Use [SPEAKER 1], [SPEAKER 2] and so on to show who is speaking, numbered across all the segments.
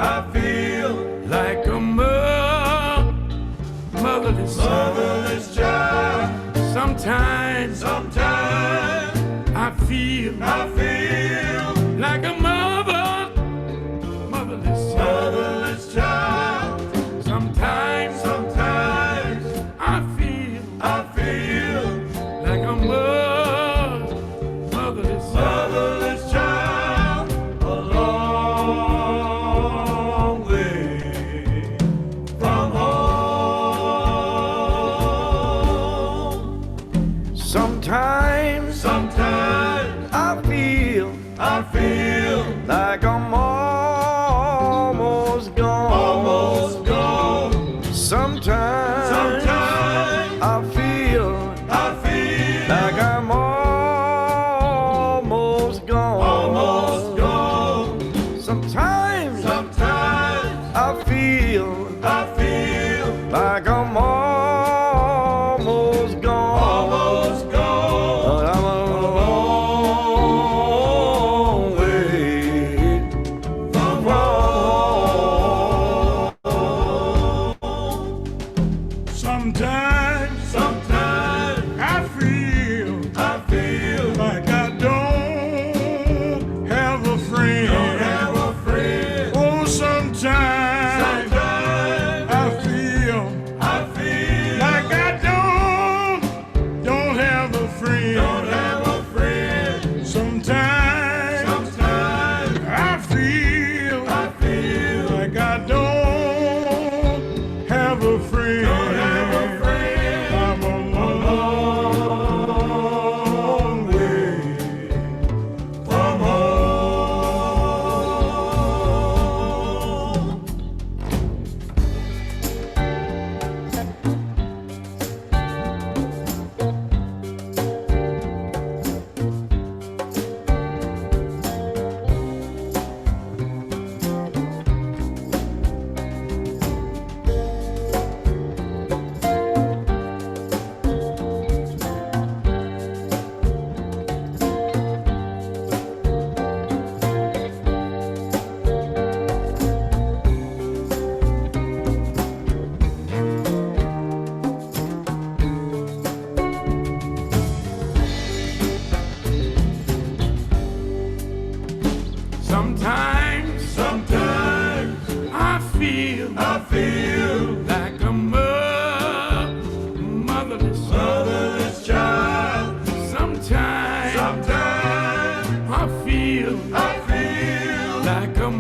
[SPEAKER 1] I feel
[SPEAKER 2] like a motherless
[SPEAKER 1] child.
[SPEAKER 2] Sometimes I feel like a motherless child. Sometimes I feel like a motherless
[SPEAKER 1] child. A long way from home.
[SPEAKER 2] Sometimes I feel like I'm almost gone. Sometimes I feel like I'm almost gone. Sometimes I feel like I'm almost gone. But I'm a long way from home. Sometimes I feel like I don't have a friend. Oh, sometimes I feel like I don't have a friend. Sometimes I feel like I don't have a friend. I'm a long way from home. Sometimes I feel like a motherless child. Sometimes I feel like a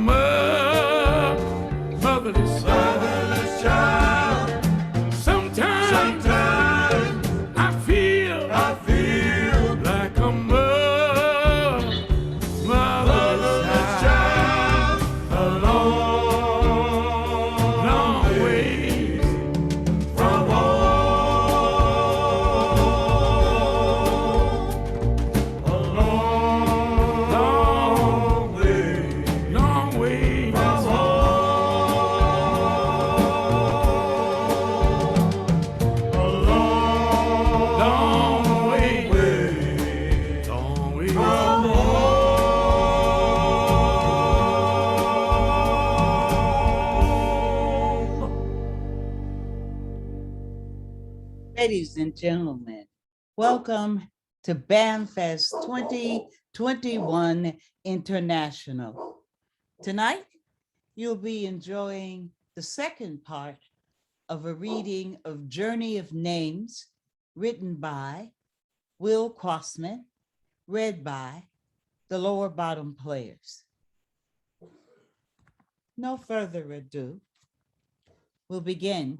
[SPEAKER 2] motherless child. Sometimes I feel like a motherless child. A long way from home. A long way from home. A long way from home.
[SPEAKER 3] Ladies and gentlemen, welcome to BAMFest 2021 International. Tonight, you'll be enjoying the second part of a reading of Journey of Names, written by Will Crossman, read by the Lower Bottom Players. No further ado, we'll begin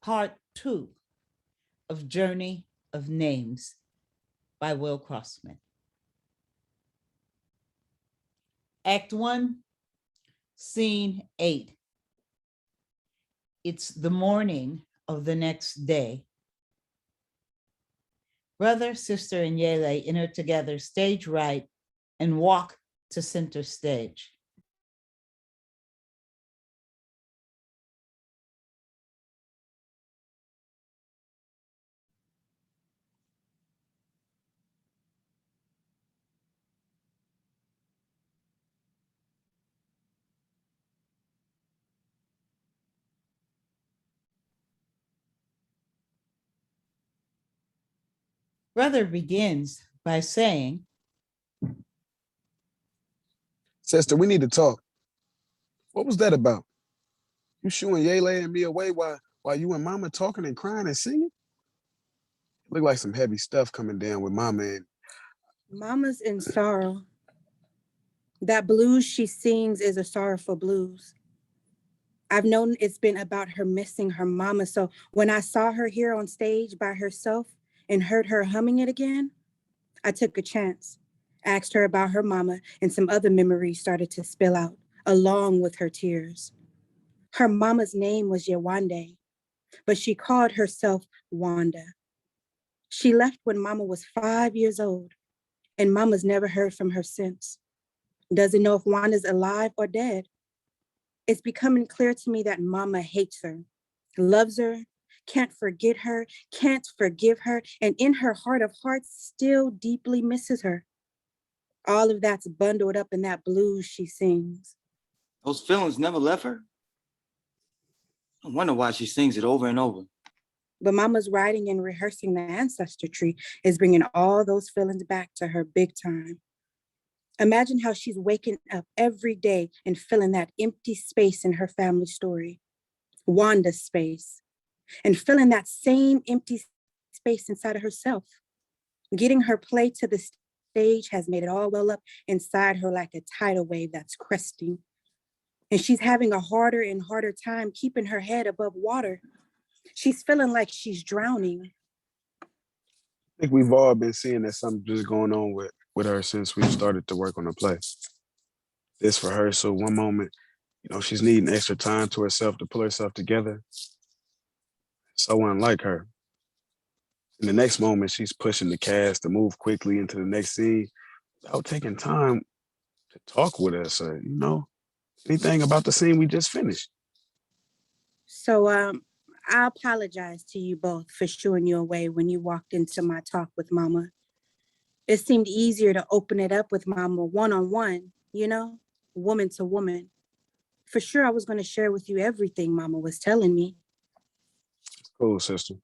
[SPEAKER 3] part 2 of Journey of Names by Will Crossman. Act 1, Scene 8. It's the morning of the next day. Brother, sister, and Yele enter together stage right and walk to center stage. Brother begins by saying,
[SPEAKER 4] Sister, we need to talk. What was that about? You shooing Yele and me away while you and Mama talking and crying and singing? Look like some heavy stuff coming down with Mama and
[SPEAKER 5] Mama's in sorrow. That blues she sings is a sorrowful blues. I've known it's been about her missing her mama. So when I saw her here on stage by herself and heard her humming it again, I took a chance, asked her about her mama, and some other memories started to spill out along with her tears. Her mama's name was Yewande, but she called herself Wanda. She left when Mama was 5 years old, and Mama's never heard from her since. Doesn't know if Wanda's alive or dead. It's becoming clear to me that Mama hates her, loves her, can't forget her, can't forgive her, and in her heart of hearts still deeply misses her. All of that's bundled up in that blues she sings.
[SPEAKER 6] Those feelings never left her. I wonder why she sings it over and over.
[SPEAKER 5] But Mama's writing and rehearsing the ancestor tree is bringing all those feelings back to her big time. Imagine how she's waking up every day and filling that empty space in her family story, Wanda's space, and filling that same empty space inside of herself. Getting her play to the stage has made it all well up inside her like a tidal wave that's cresting. And she's having a harder and harder time keeping her head above water. She's feeling like she's drowning.
[SPEAKER 4] I think we've all been seeing that something just going on with her since we started to work on the play. This rehearsal, one moment, she's needing extra time to herself to pull herself together. So unlike her. In the next moment, she's pushing the cast to move quickly into the next scene without taking time to talk with us or, anything about the scene we just finished.
[SPEAKER 5] So I apologize to you both for shooing you away when you walked into my talk with Mama. It seemed easier to open it up with Mama one-on-one, woman to woman. For sure, I was going to share with you everything Mama was telling me.
[SPEAKER 4] Cool, sister.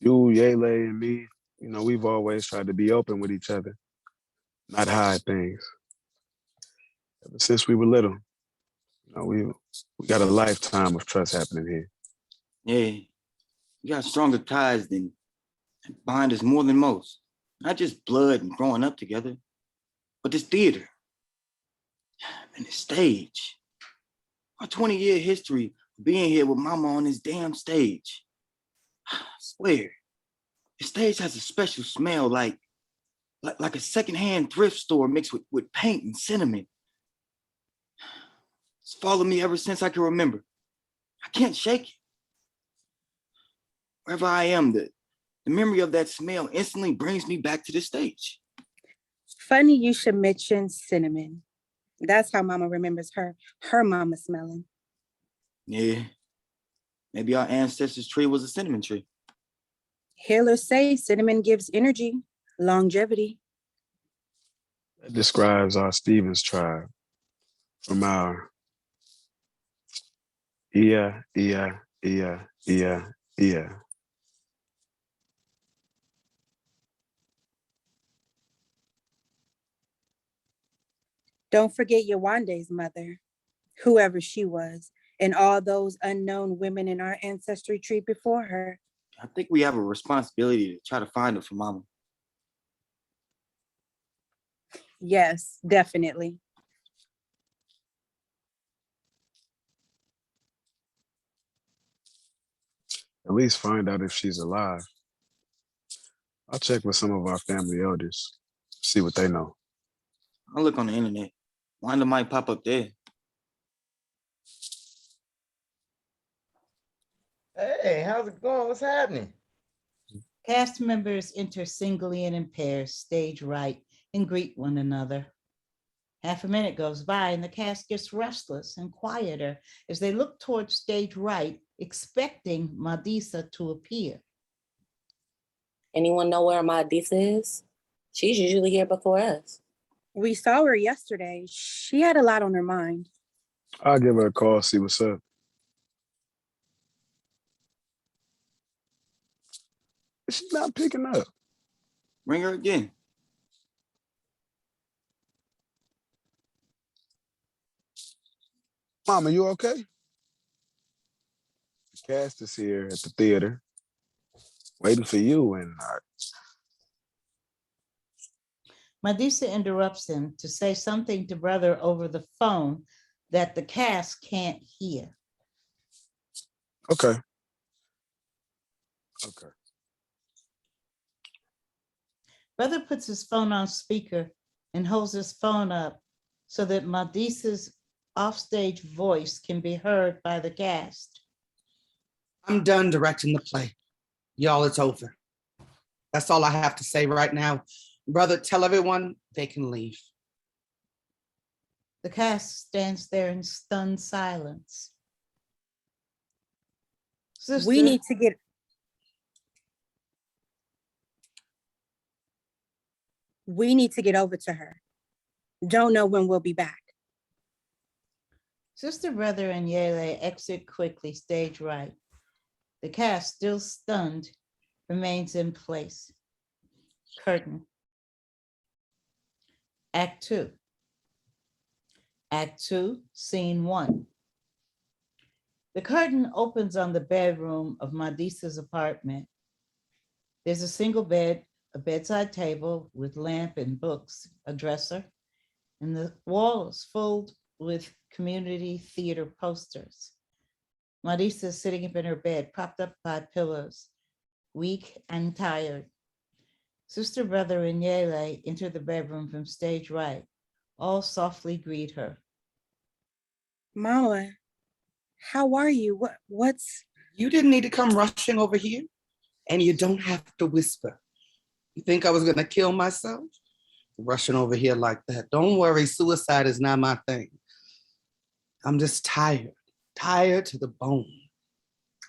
[SPEAKER 4] You, Yele, and me, we've always tried to be open with each other, not hide things. Ever since we were little, we got a lifetime of trust happening here.
[SPEAKER 6] Yeah, we got stronger ties than bind us more than most. Not just blood and growing up together, but this theater and the stage. Our 20-year history of being here with Mama on this damn stage. I swear, the stage has a special smell like a secondhand thrift store mixed with paint and cinnamon. It's followed me ever since I can remember. I can't shake it. Wherever I am, the memory of that smell instantly brings me back to the stage.
[SPEAKER 5] Funny you should mention cinnamon. That's how Mama remembers her mama smelling.
[SPEAKER 6] Yeah, maybe our ancestors' tree was a cinnamon tree.
[SPEAKER 5] Healers say cinnamon gives energy, longevity.
[SPEAKER 4] That describes our Stevens tribe from our Ia.
[SPEAKER 5] Don't forget Yawande's mother, whoever she was, and all those unknown women in our ancestry tree before her.
[SPEAKER 6] I think we have a responsibility to try to find her for Mama.
[SPEAKER 5] Yes, definitely.
[SPEAKER 4] At least find out if she's alive. I'll check with some of our family elders, see what they know.
[SPEAKER 6] I'll look on the internet. Wanda might pop up there.
[SPEAKER 2] Hey, how's it going? What's happening?
[SPEAKER 3] Cast members enter singly and in pairs, stage right, and greet one another. Half a minute goes by and the cast gets restless and quieter as they look towards stage right, expecting Madisa to appear.
[SPEAKER 7] Anyone know where Madisa is? She's usually here before us.
[SPEAKER 5] We saw her yesterday. She had a lot on her mind.
[SPEAKER 4] I'll give her a call, see what's up. She's not picking up.
[SPEAKER 6] Ring her again.
[SPEAKER 4] Mama, you okay? The cast is here at the theater, waiting for you. And
[SPEAKER 3] Madisa interrupts him to say something to brother over the phone that the cast can't hear.
[SPEAKER 4] okay. Okay.
[SPEAKER 3] Brother puts his phone on speaker and holds his phone up so that Madisa's offstage voice can be heard by the cast.
[SPEAKER 8] I'm done directing the play. Y'all, it's over. That's all I have to say right now. Brother, tell everyone they can leave.
[SPEAKER 3] The cast stands there in stunned silence. Sister,
[SPEAKER 5] We need to get over to her. Don't know when we'll be back.
[SPEAKER 3] Sister, brother, and Yele exit quickly, stage right. The cast, still stunned, remains in place. Curtain. Act 2. Act 2, scene 1. The curtain opens on the bedroom of Madisa's apartment. There's a single bed, a bedside table with lamp and books, a dresser, and the wall is filled with community theater posters. Madisa is sitting up in her bed, propped up by pillows, weak and tired. Sister, brother, and Yele enter the bedroom from stage right. All softly greet her.
[SPEAKER 5] Mama, how are you? What's...
[SPEAKER 8] You didn't need to come rushing over here, and you don't have to whisper. You think I was gonna kill myself? Rushing over here like that. Don't worry, suicide is not my thing. I'm just tired to the bone.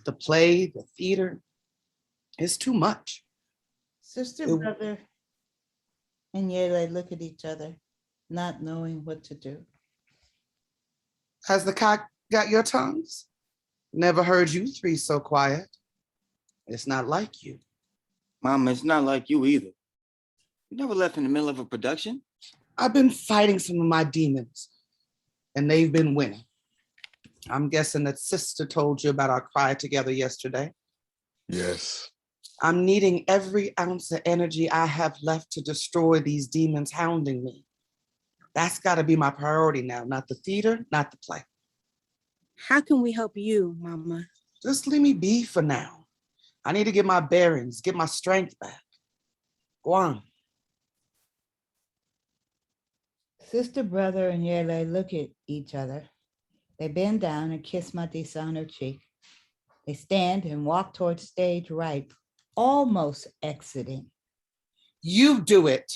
[SPEAKER 8] The play, the theater, it's too much.
[SPEAKER 3] Sister, brother, and Yele look at each other, not knowing what to do.
[SPEAKER 8] Has the cock got your tongues? Never heard you three so quiet. It's not like you.
[SPEAKER 6] Mama, it's not like you either. You never left in the middle of a production.
[SPEAKER 8] I've been fighting some of my demons, and they've been winning. I'm guessing that sister told you about our cry together yesterday.
[SPEAKER 4] Yes.
[SPEAKER 8] I'm needing every ounce of energy I have left to destroy these demons hounding me. That's got to be my priority now, not the theater, not the play.
[SPEAKER 5] How can we help you, Mama?
[SPEAKER 8] Just leave me be for now. I need to get my bearings, get my strength back. Go on.
[SPEAKER 3] Sister, brother, and Yele look at each other. They bend down and kiss Madisa on her cheek. They stand and walk towards stage right, almost exiting.
[SPEAKER 8] You do it.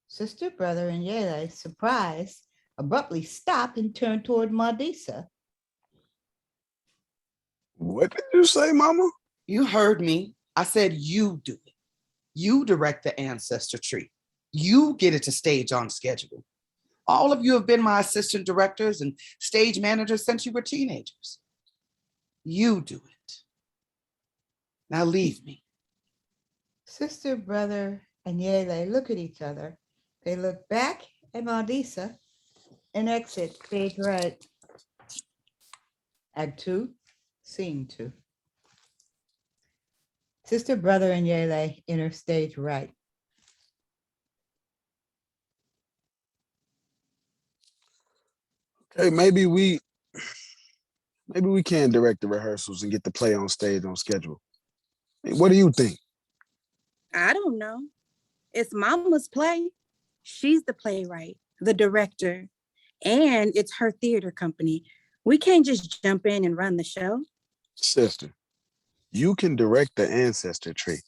[SPEAKER 3] Sister, brother, and Yele, surprised, abruptly stop and turn toward Madisa.
[SPEAKER 4] What did you say, Mama?
[SPEAKER 8] You heard me. I said you do it. You direct the ancestor tree. You get it to stage on schedule. All of you have been my assistant directors and stage managers since you were teenagers. You do it. Now leave me.
[SPEAKER 3] Sister, brother, and Yele look at each other. They look back at Madisa and exit stage right. Act 2, scene 2. Sister, brother, and Yele enter stage right.
[SPEAKER 4] Okay, maybe we can direct the rehearsals and get the play on stage on schedule. Hey, what do you think?
[SPEAKER 5] I don't know. It's Mama's play. She's the playwright, the director, and it's her theater company. We can't just jump in and run the show.
[SPEAKER 4] Sister, you can direct the ancestor tree.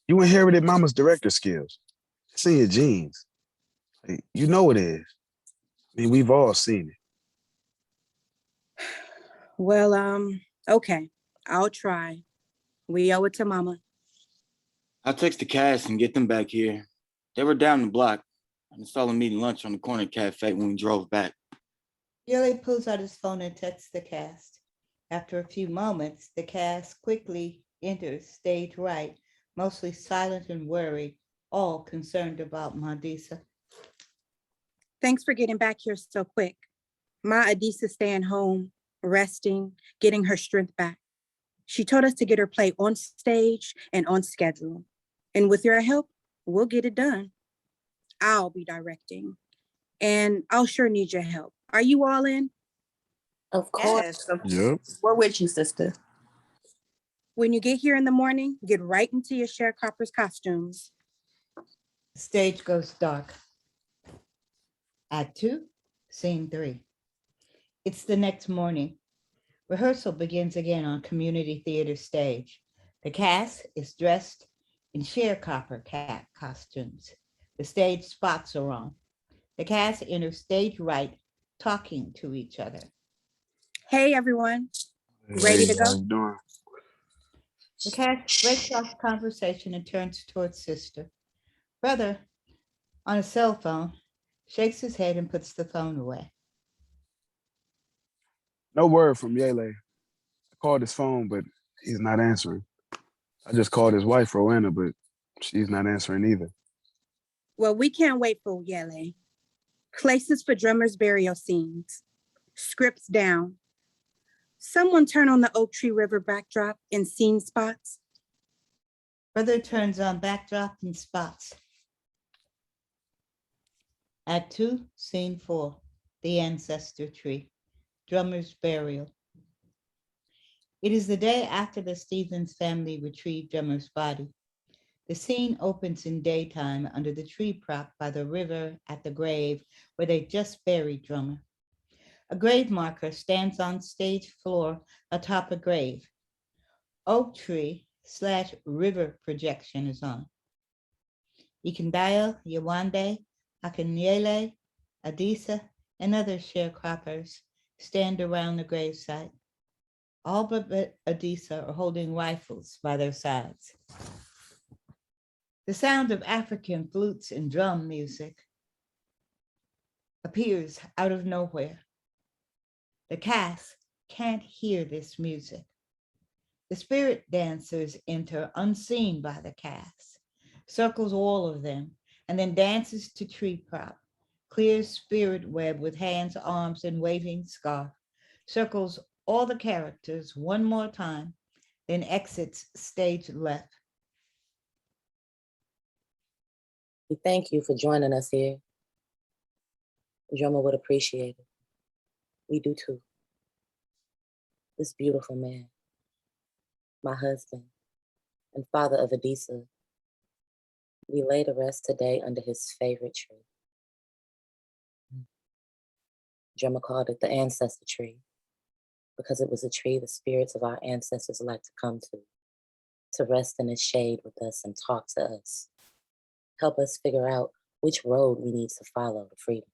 [SPEAKER 4] You inherited Mama's director skills. It's in your genes. Hey, you know it is. I mean, we've all seen it.
[SPEAKER 5] Well, okay, I'll try. We owe it to Mama.
[SPEAKER 6] I'll text the cast and get them back here. They were down the block. I saw them eating lunch on the corner cafe when we drove back.
[SPEAKER 3] Yele pulls out his phone and texts the cast. After a few moments, the cast quickly enters stage right, mostly silent and worried, all concerned about Madisa.
[SPEAKER 5] Thanks for getting back here so quick. Ma Adisa's staying home, resting, getting her strength back. She told us to get her play on stage and on schedule. And with your help, we'll get it done. I'll be directing. And I'll sure need your help. Are you all in?
[SPEAKER 7] Of course.
[SPEAKER 9] Yes,
[SPEAKER 4] Yep.
[SPEAKER 9] we're with you, sister.
[SPEAKER 5] When you get here in the morning, get right into your sharecroppers' costumes.
[SPEAKER 3] The stage goes dark. Act 2, Scene 3. It's the next morning. Rehearsal begins again on community theater stage. The cast is dressed in sharecropper cat costumes. The stage spots are on. The cast enters stage right, talking to each other.
[SPEAKER 5] Hey, everyone. Ready to
[SPEAKER 4] How
[SPEAKER 5] go?
[SPEAKER 4] you doing?
[SPEAKER 3] The cast breaks off conversation and turns towards sister. Brother, on a cell phone, shakes his head and puts the phone away.
[SPEAKER 4] No word from Yele. I called his phone, but he's not answering. I just called his wife, Rowena, but she's not answering either.
[SPEAKER 5] Well, we can't wait for Yele. Places for drummers' burial scenes. Scripts down. Someone turn on the Oak Tree River backdrop in scene spots.
[SPEAKER 3] Brother turns on backdrop and spots. Act 2, Scene 4, The Ancestor Tree, Drummer's Burial. It is the day after the Stevens family retrieved Drummer's body. The scene opens in daytime under the tree prop by the river at the grave where they just buried Drummer. A grave marker stands on stage floor atop a grave. Oak tree / river projection is on. Ikendayo, Yawande, Akanyele, Adisa, and other sharecroppers stand around the gravesite. All but Adisa are holding rifles by their sides. The sound of African flutes and drum music appears out of nowhere. The cast can't hear this music. The spirit dancers enter unseen by the cast, circles all of them, and then dances to tree prop, clears spirit web with hands, arms, and waving scarf, circles all the characters one more time, then exits stage left.
[SPEAKER 7] We thank you for joining us here. Drummer would appreciate it. We do too. This beautiful man, my husband and father of Adisa, we lay to rest today under his favorite tree. Drummer called it the ancestor tree because it was a tree the spirits of our ancestors like to come to rest in its shade with us and talk to us, help us figure out which road we need to follow to freedom.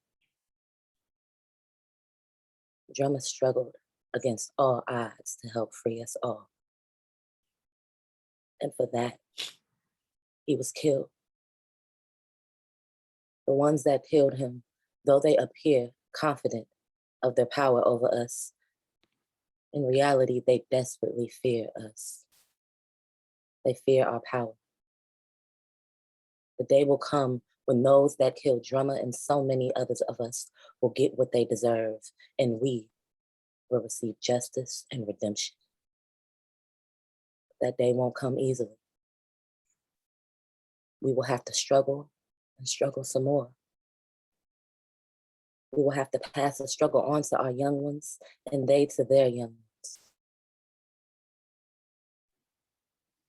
[SPEAKER 7] Drummer struggled against all odds to help free us all. And for that, he was killed. The ones that killed him, though they appear confident of their power over us, in reality, they desperately fear us. They fear our power. The day will come when those that killed Drummer and so many others of us will get what they deserve, and we will receive justice and redemption. That day won't come easily. We will have to struggle and struggle some more. We will have to pass the struggle on to our young ones and they to their young ones.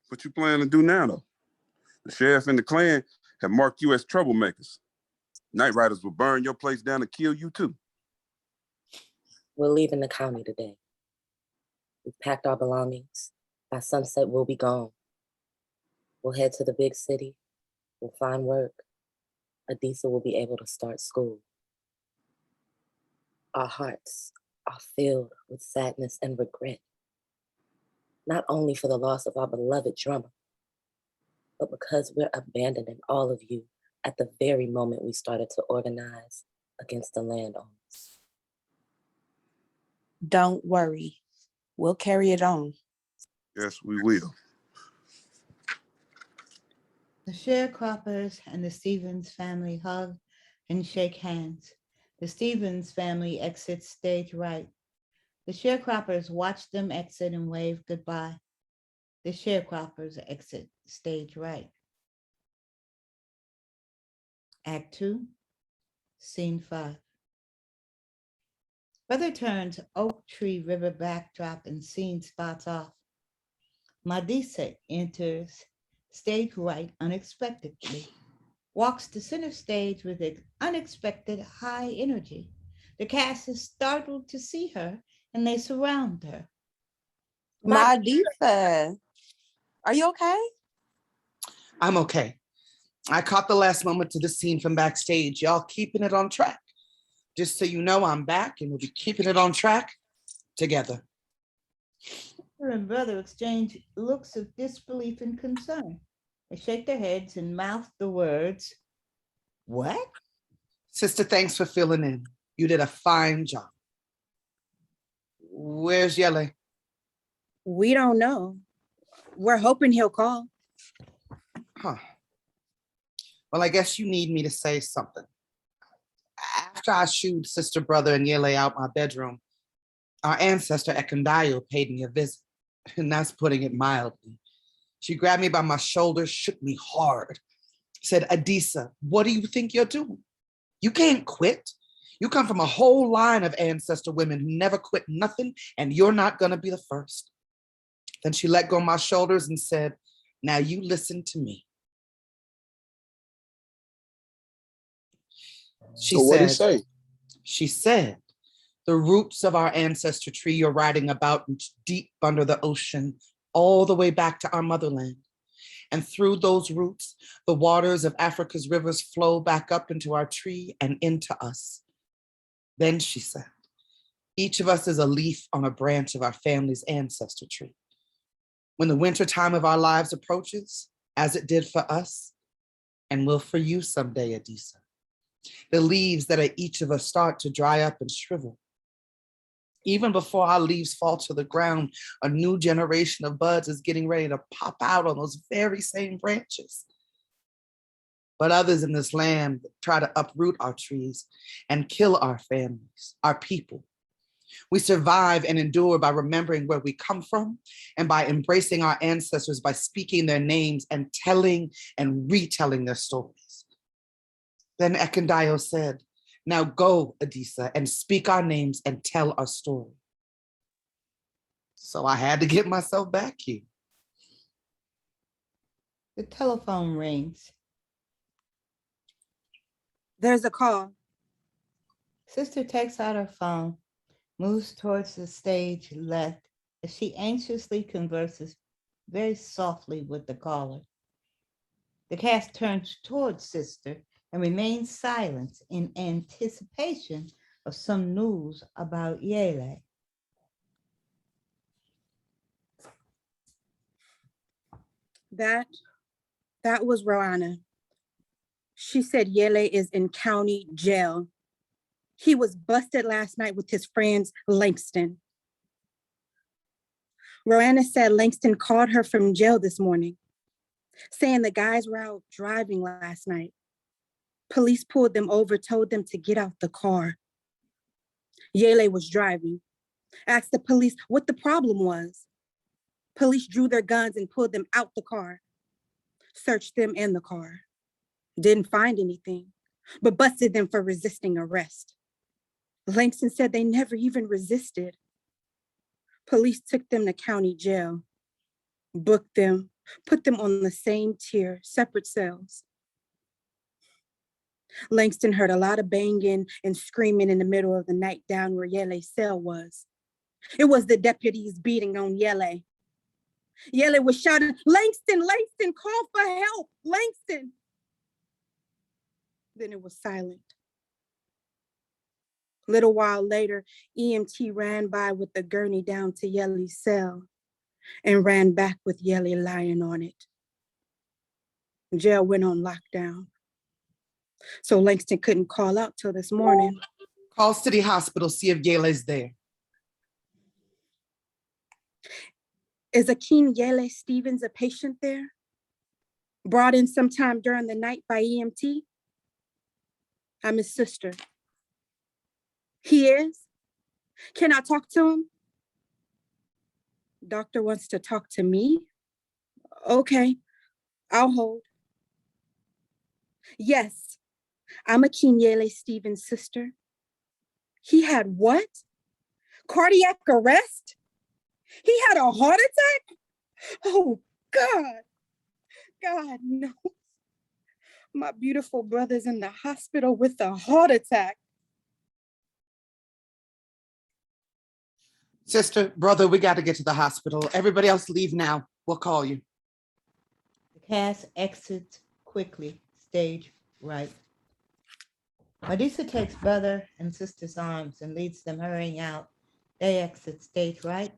[SPEAKER 10] What you plan to do now, though? The sheriff and the Klan have marked you as troublemakers. Night Riders will burn your place down and kill you too.
[SPEAKER 7] We're leaving the county today. We've packed our belongings. By sunset, we'll be gone. We'll head to the big city. We'll find work. Adisa will be able to start school. Our hearts are filled with sadness and regret, not only for the loss of our beloved Drummer, but because we're abandoning all of you at the very moment we started to organize against the landowners.
[SPEAKER 9] Don't worry. We'll carry it on.
[SPEAKER 10] Yes, we will.
[SPEAKER 3] The sharecroppers and the Stevens family hug and shake hands. The Stevens family exits stage right. The sharecroppers watch them exit and wave goodbye. The sharecroppers exit stage right. Act 2, Scene 5. Weather turns Oak Tree River backdrop and scene spots off. Madisa enters stage right unexpectedly, walks to center stage with an unexpected high energy. The cast is startled to see her and they surround her.
[SPEAKER 9] Madisa, are you okay?
[SPEAKER 8] I'm okay. I caught the last moment to the scene from backstage. Y'all keeping it on track. Just so you know, I'm back and we'll be keeping it on track together.
[SPEAKER 3] Her and brother exchange looks of disbelief and concern. They shake their heads and mouth the words, "What?"
[SPEAKER 8] Sister, thanks for filling in. You did a fine job. Where's Yele?
[SPEAKER 5] We don't know. We're hoping he'll call.
[SPEAKER 8] Huh. Well, I guess you need me to say something. After I shooed Sister, Brother, and Yele out my bedroom, our ancestor Ekundayo paid me a visit, and that's putting it mildly. She grabbed me by my shoulders, shook me hard, said, Adisa, what do you think you're doing? You can't quit. You come from a whole line of ancestor women who never quit nothing, and you're not gonna be the first. Then she let go of my shoulders and said, now you listen to me.
[SPEAKER 4] So what did he say?
[SPEAKER 8] She said, the roots of our ancestor tree you're writing about reach deep under the ocean, all the way back to our motherland. And through those roots, the waters of Africa's rivers flow back up into our tree and into us. Then she said, each of us is a leaf on a branch of our family's ancestor tree. When the winter time of our lives approaches, as it did for us, and will for you someday, Adisa, the leaves that are each of us start to dry up and shrivel. Even before our leaves fall to the ground, a new generation of buds is getting ready to pop out on those very same branches. But others in this land try to uproot our trees and kill our families, our people. We survive and endure by remembering where we come from and by embracing our ancestors, by speaking their names and telling and retelling their stories. Then Ekundayo said, now go, Adisa, and speak our names and tell our story. So I had to get myself back here.
[SPEAKER 3] The telephone rings.
[SPEAKER 5] There's a call.
[SPEAKER 3] Sister takes out her phone, moves towards the stage left as she anxiously converses very softly with the caller. The cast turns towards Sister and remains silent in anticipation of some news about Yele.
[SPEAKER 5] That was Roanna. She said Yele is in county jail. He was busted last night with his friends, Langston. Roanna said Langston called her from jail this morning, saying the guys were out driving last night. Police pulled them over, told them to get out the car. Yele was driving, asked the police what the problem was. Police drew their guns and pulled them out the car, searched them in the car. Didn't find anything, but busted them for resisting arrest. Langston said they never even resisted. Police took them to county jail, booked them, put them on the same tier, separate cells. Langston heard a lot of banging and screaming in the middle of the night down where Yele's cell was. It was the deputies beating on Yele. Yele was shouting, Langston, Langston, call for help, Langston. Then it was silent. A little while later, EMT ran by with the gurney down to Yele's cell and ran back with Yele lying on it. Jail went on lockdown. So Langston couldn't call out till this morning.
[SPEAKER 8] Call City Hospital, see if Yele's there.
[SPEAKER 5] Is Akeem Yele Stevens a patient there? brought in sometime during the night by EMT. I'm his sister. He is? Can I talk to him? Doctor wants to talk to me? Okay, I'll hold. Yes, I'm Akinyele Stevens' sister. He had what? Cardiac arrest? He had a heart attack? Oh, God. God, no. My beautiful brother's in the hospital with a heart attack.
[SPEAKER 8] Sister, brother, we got to get to the hospital. Everybody else leave now. We'll call you.
[SPEAKER 3] The cast exits quickly, stage right. Medusa takes brother and sister's arms and leads them hurrying out. They exit stage right.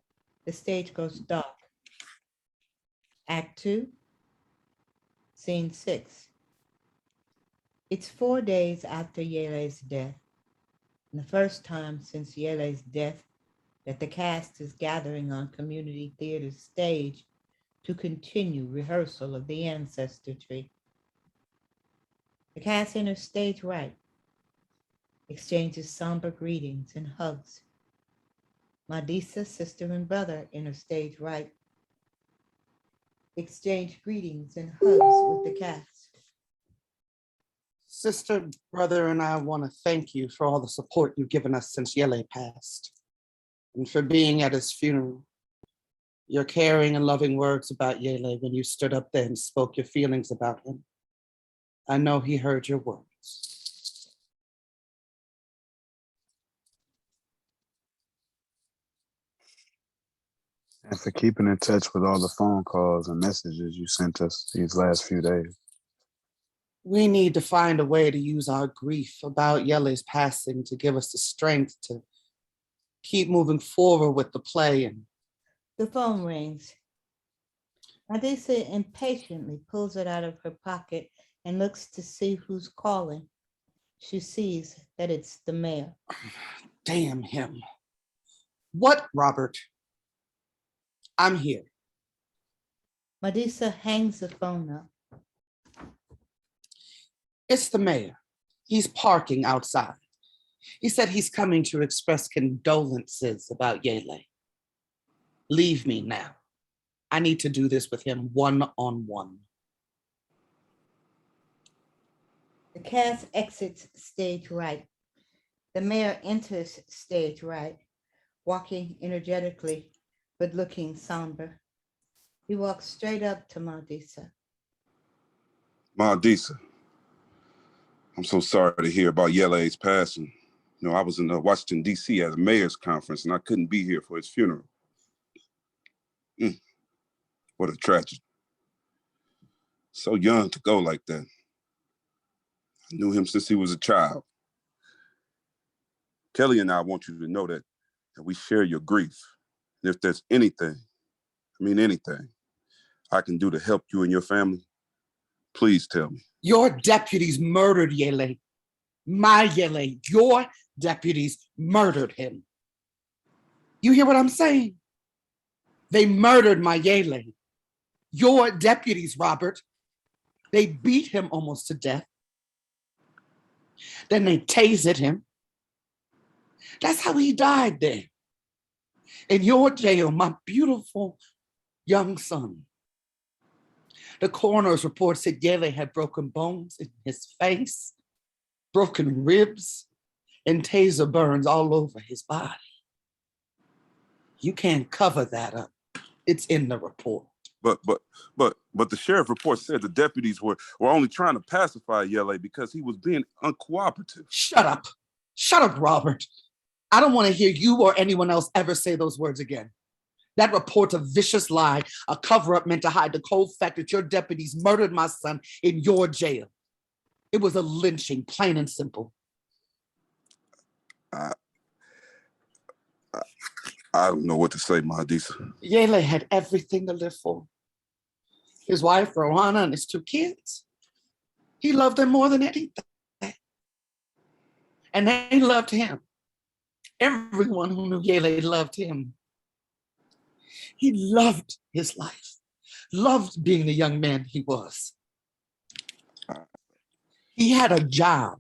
[SPEAKER 3] The stage goes dark. Act 2, Scene 6. It's 4 days after Yele's death, and the first time since Yele's death that the cast is gathering on Community Theater's stage to continue rehearsal of the ancestor tree. The cast enters stage right, exchanges somber greetings and hugs. Madisa, sister and brother, enter stage right, exchange greetings and hugs with the cast.
[SPEAKER 8] Sister, brother, and I want to thank you for all the support you've given us since Yele passed, and for being at his funeral. Your caring and loving words about Yele when you stood up there and spoke your feelings about him. I know he heard your words.
[SPEAKER 4] And for keeping in touch with all the phone calls and messages you sent us these last few days.
[SPEAKER 8] We need to find a way to use our grief about Yele's passing to give us the strength to keep moving forward with the play. And
[SPEAKER 3] The phone rings. Madisa impatiently pulls it out of her pocket and looks to see who's calling. She sees that it's the mayor.
[SPEAKER 8] damn him. What, Robert? I'm here.
[SPEAKER 3] Madisa hangs the phone up.
[SPEAKER 8] It's the mayor. He's parking outside. He said he's coming to express condolences about Yele. Leave me now. I need to do this with him one-on-one.
[SPEAKER 3] The cast exits stage right. The mayor enters stage right, walking energetically, but looking somber. He walks straight up to Madisa.
[SPEAKER 10] Madisa, I'm so sorry to hear about Yele's passing. You know, I was in Washington, D.C. at a mayor's conference, and I couldn't be here for his funeral. What a tragedy. So young to go like that. I knew him since he was a child. Kelly and I want you to know that we share your grief. And if there's anything, anything, I can do to help you and your family, please tell me.
[SPEAKER 8] Your deputies murdered Yele. My Yele, your deputies murdered him. You hear what I'm saying? They murdered my Yele. Your deputies, Robert. They beat him almost to death. Then they tasered him. That's how he died there. In your jail, my beautiful young son. The coroner's report said Yele had broken bones in his face, broken ribs, and taser burns all over his body. You can't cover that up. It's in the report.
[SPEAKER 10] But the sheriff report said the deputies were only trying to pacify Yele because he was being uncooperative.
[SPEAKER 8] Shut up. Shut up, Robert. I don't want to hear you or anyone else ever say those words again. That report's a vicious lie, a cover-up meant to hide the cold fact that your deputies murdered my son in your jail. It was a lynching, plain and simple.
[SPEAKER 10] I don't know what to say, Madisa.
[SPEAKER 8] Yele had everything to live for. His wife, Rohanna, and his 2 kids. He loved them more than anything. And they loved him. Everyone who knew Yele loved him. He loved his life, loved being the young man he was. He had a job,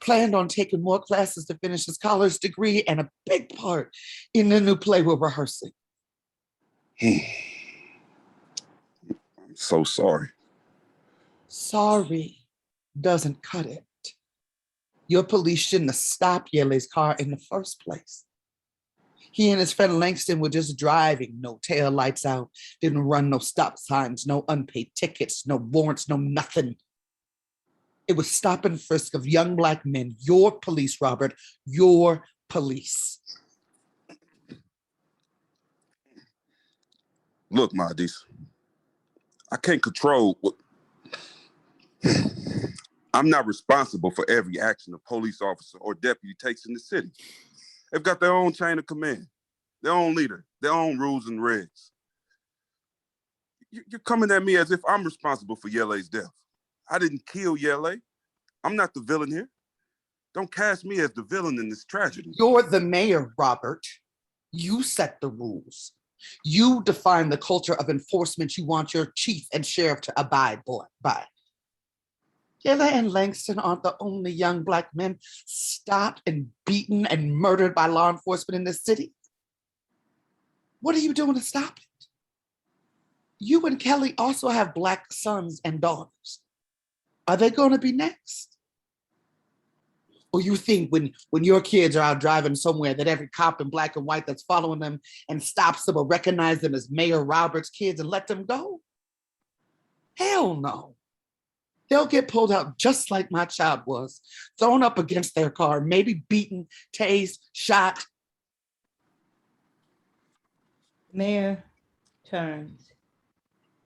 [SPEAKER 8] planned on taking more classes to finish his college degree, and a big part in the new play we're rehearsing.
[SPEAKER 10] I'm so sorry.
[SPEAKER 8] Sorry doesn't cut it. Your police shouldn't have stopped Yele's car in the first place. He and his friend Langston were just driving, no tail lights out, didn't run no stop signs, no unpaid tickets, no warrants, no nothing. It was stop and frisk of young Black men. Your police, Robert, your police.
[SPEAKER 10] Look, Madis, I can't control what. I'm not responsible for every action a police officer or deputy takes in the city. They've got their own chain of command, their own leader, their own rules and regs. You're coming at me as if I'm responsible for Yele's death. I didn't kill Yele. I'm not the villain here. Don't cast me as the villain in this tragedy.
[SPEAKER 8] You're the mayor, Robert. You set the rules. You define the culture of enforcement you want your chief and sheriff to abide by. Yele and Langston aren't the only young Black men stopped and beaten and murdered by law enforcement in this city. What are you doing to stop it? You and Kelly also have Black sons and daughters. Are they going to be next? Or you think when your kids are out driving somewhere that every cop in Black and white that's following them and stops them will recognize them as Mayor Robert's kids and let them go? Hell no. They'll get pulled out just like my child was, thrown up against their car, maybe beaten, tased, shot.
[SPEAKER 3] Mayor turns,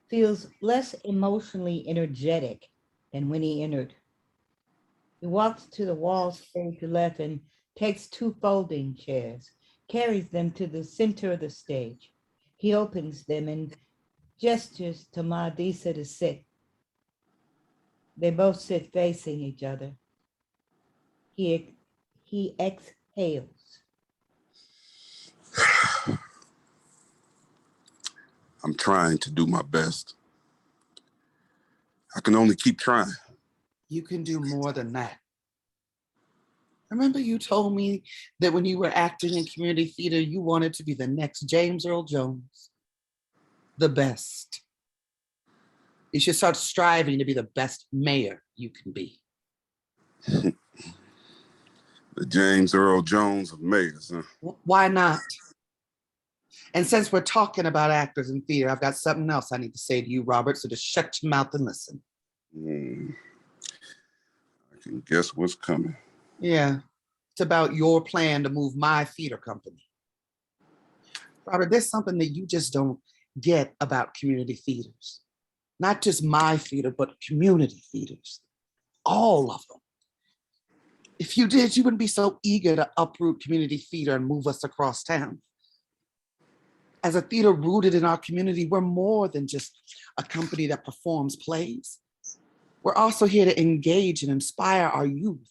[SPEAKER 3] feels less emotionally energetic than when he entered. He walks to the wall stage left and takes 2 folding chairs, carries them to the center of the stage. He opens them and gestures to Madisa to sit. They both sit facing each other. He exhales.
[SPEAKER 10] I'm trying to do my best. I can only keep trying.
[SPEAKER 8] You can do more than that. Remember you told me that when you were acting in community theater, you wanted to be the next James Earl Jones, the best. You should start striving to be the best mayor you can be.
[SPEAKER 10] The James Earl Jones of mayors, huh?
[SPEAKER 8] Why not? And since we're talking about actors in theater, I've got something else I need to say to you, Robert, so just shut your mouth and listen.
[SPEAKER 10] I can guess what's coming.
[SPEAKER 8] Yeah, it's about your plan to move my theater company. Robert, there's something that you just don't get about community theaters. Not just my theater, but community theaters. All of them. If you did, you wouldn't be so eager to uproot community theater and move us across town. As a theater rooted in our community, we're more than just a company that performs plays. We're also here to engage and inspire our youth,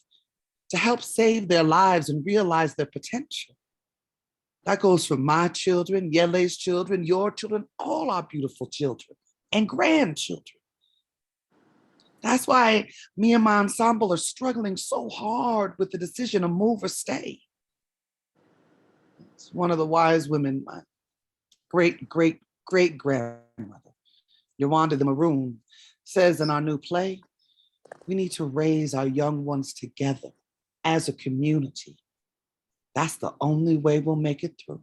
[SPEAKER 8] to help save their lives and realize their potential. That goes for my children, Yele's children, your children, all our beautiful children and grandchildren. That's why me and my ensemble are struggling so hard with the decision to move or stay. It's one of the wise women, my great-great-great-grandmother, Yolanda the Maroon, says in our new play, we need to raise our young ones together as a community. That's the only way we'll make it through.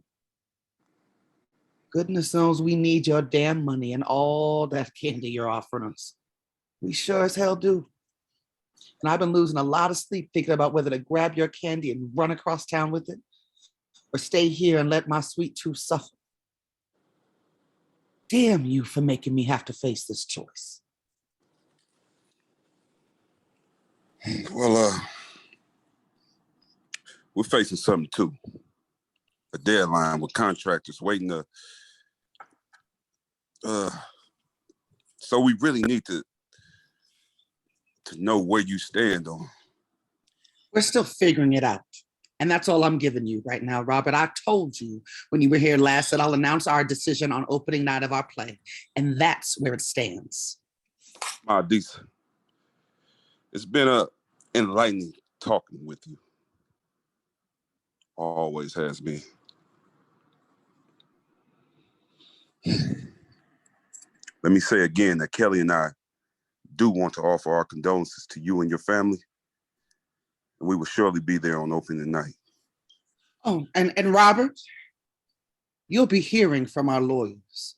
[SPEAKER 8] Goodness knows we need your damn money and all that candy you're offering us. We sure as hell do. And I've been losing a lot of sleep thinking about whether to grab your candy and run across town with it or stay here and let my sweet tooth suffer. Damn you for making me have to face this choice.
[SPEAKER 10] Well, we're facing something too. A deadline with contractors waiting to. So we really need to know where you stand on.
[SPEAKER 8] We're still figuring it out. And that's all I'm giving you right now, Robert. I told you when you were here last that I'll announce our decision on opening night of our play. And that's where it stands.
[SPEAKER 10] Madisa, It's been a enlightening talking with you. Always has been. Let me say again that Kelly and I do want to offer our condolences to you and your family, and we will surely be there on opening night.
[SPEAKER 8] Oh, and Robert, you'll be hearing from our lawyers.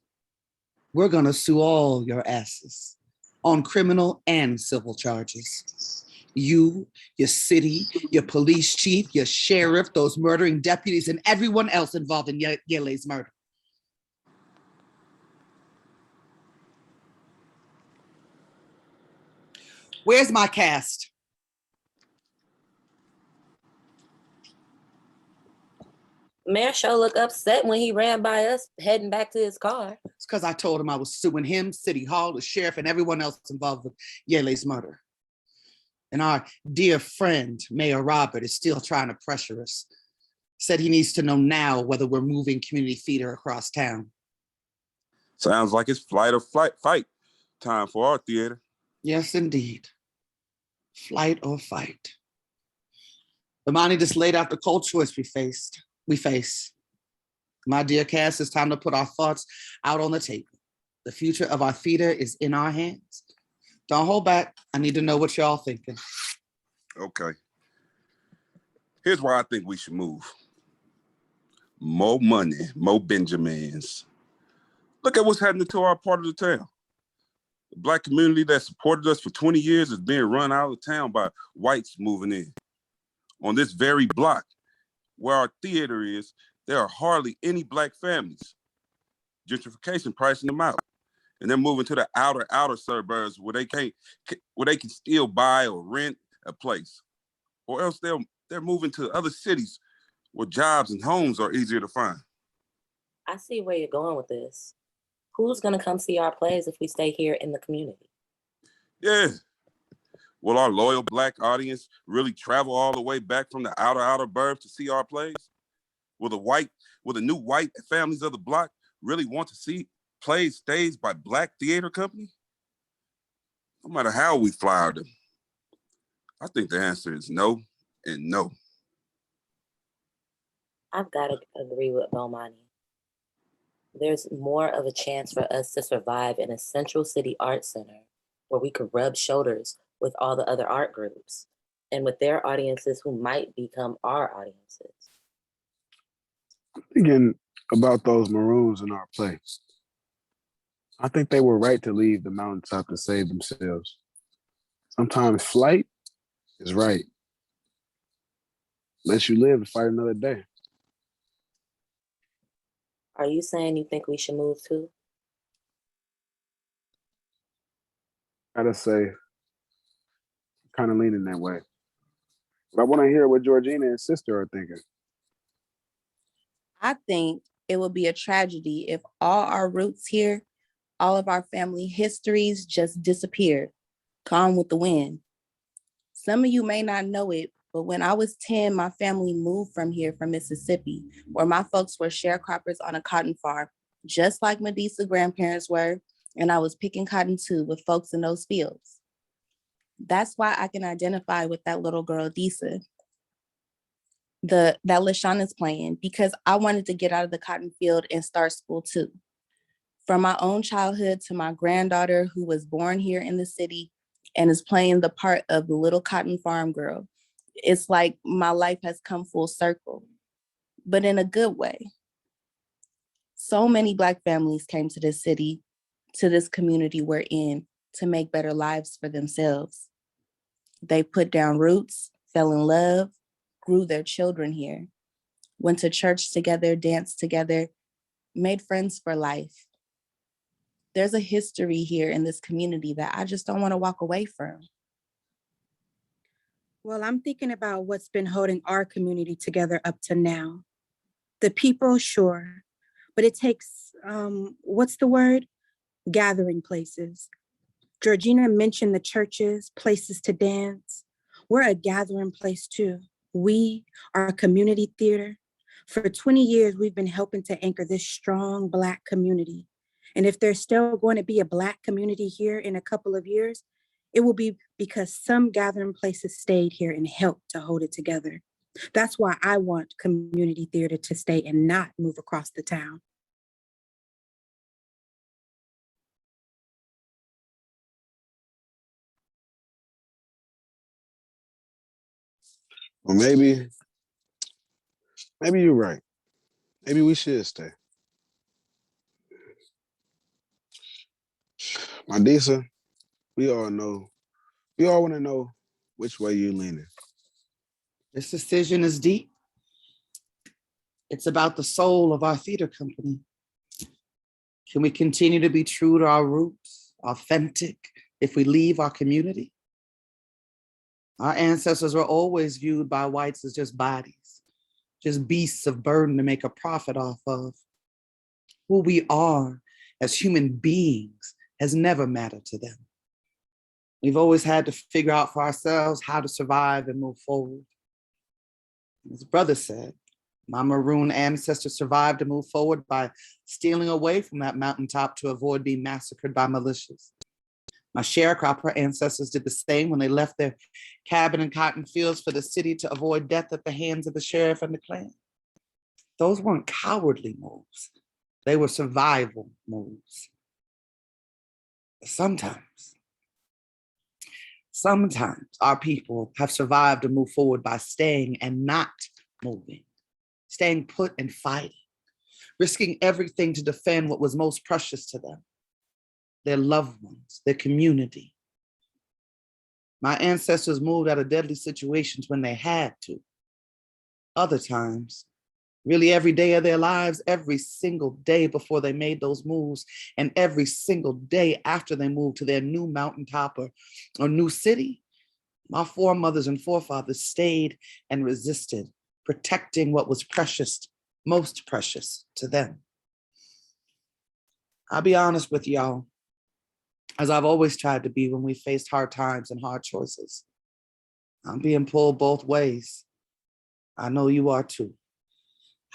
[SPEAKER 8] We're gonna sue all your asses on criminal and civil charges. You, your city, your police chief, your sheriff, those murdering deputies, and everyone else involved in Yele's murder. Where's my cast?
[SPEAKER 7] Mayor sure looked upset when he ran by us heading back to his car.
[SPEAKER 8] It's because I told him I was suing him, City Hall, the sheriff, and everyone else involved with Yele's murder. And our dear friend, Mayor Robert, is still trying to pressure us. Said he needs to know now whether we're moving community theater across town.
[SPEAKER 10] Sounds like it's flight or fight time for our theater.
[SPEAKER 8] Yes, indeed. Flight or fight. Imani just laid out the cold choice we face. My dear cast, it's time to put our thoughts out on the table. The future of our theater is in our hands. Don't hold back. I need to know what y'all thinking.
[SPEAKER 10] Okay. Here's why I think we should move. More money, more Benjamins. Look at what's happening to our part of the town. The Black community that supported us for 20 years is being run out of town by whites moving in. On this very block where our theater is, there are hardly any Black families. Gentrification pricing them out. And they're moving to the outer suburbs where they can still buy or rent a place. Or else they're moving to other cities where jobs and homes are easier to find.
[SPEAKER 7] I see where you're going with this. Who's gonna come see our plays if we stay here in the community?
[SPEAKER 10] Yeah. Will our loyal Black audience really travel all the way back from the outer burbs to see our plays? Will the new white families of the block really want to see plays staged by Black theater company? No matter how we flower them, I think the answer is no and no.
[SPEAKER 7] I've got to agree with Bomani. There's more of a chance for us to survive in a central city art center where we could rub shoulders with all the other art groups and with their audiences who might become our audiences.
[SPEAKER 4] Thinking about those maroons in our play. I think they were right to leave the mountaintop to save themselves. Sometimes flight is right. Let you live to fight another day.
[SPEAKER 7] Are you saying you think we should move too?
[SPEAKER 4] Gotta say, kind of leaning that way. But I want to hear what Georgina and sister are thinking.
[SPEAKER 9] I think it would be a tragedy if all our roots here, all of our family histories just disappeared, gone with the wind. Some of you may not know it, but when I was 10, my family moved from here, from Mississippi, where my folks were sharecroppers on a cotton farm, just like Medesa's grandparents were, and I was picking cotton too with folks in those fields. That's why I can identify with that little girl, Disa, that LaShauna's playing, because I wanted to get out of the cotton field and start school too. From my own childhood to my granddaughter who was born here in the city and is playing the part of the little cotton farm girl. It's like my life has come full circle, but in a good way. So many Black families came to this city, to this community we're in, to make better lives for themselves. They put down roots, fell in love, grew their children here, went to church together, danced together, made friends for life. There's a history here in this community that I just don't want to walk away from.
[SPEAKER 5] Well, I'm thinking about what's been holding our community together up to now. The people, sure, but it takes, what's the word? Gathering places. Georgina mentioned the churches, places to dance. We're a gathering place too. We are a community theater. For 20 years, we've been helping to anchor this strong Black community. And if there's still going to be a Black community here in a couple of years, it will be because some gathering places stayed here and helped to hold it together. That's why I want community theater to stay and not move across the town.
[SPEAKER 4] Or maybe you're right. Maybe we should stay. Mandisa, we all want to know which way you're leaning.
[SPEAKER 8] This decision is deep. It's about the soul of our theater company. Can we continue to be true to our roots, authentic, if we leave our community? Our ancestors were always viewed by whites as just bodies, just beasts of burden to make a profit off of. Who we are as human beings has never mattered to them. We've always had to figure out for ourselves how to survive and move forward. As brother said, my maroon ancestors survived to move forward by stealing away from that mountaintop to avoid being massacred by militias. My sharecropper ancestors did the same when they left their cabin and cotton fields for the city to avoid death at the hands of the sheriff and the Klan. Those weren't cowardly moves. They were survival moves. Sometimes our people have survived to move forward by staying and not moving, staying put and fighting, risking everything to defend what was most precious to them, their loved ones, their community. My ancestors moved out of deadly situations when they had to. Other times, really every day of their lives, every single day before they made those moves, and every single day after they moved to their new mountaintop or new city, my foremothers and forefathers stayed and resisted, protecting what was precious, most precious to them. I'll be honest with y'all, as I've always tried to be when we faced hard times and hard choices. I'm being pulled both ways. I know you are too.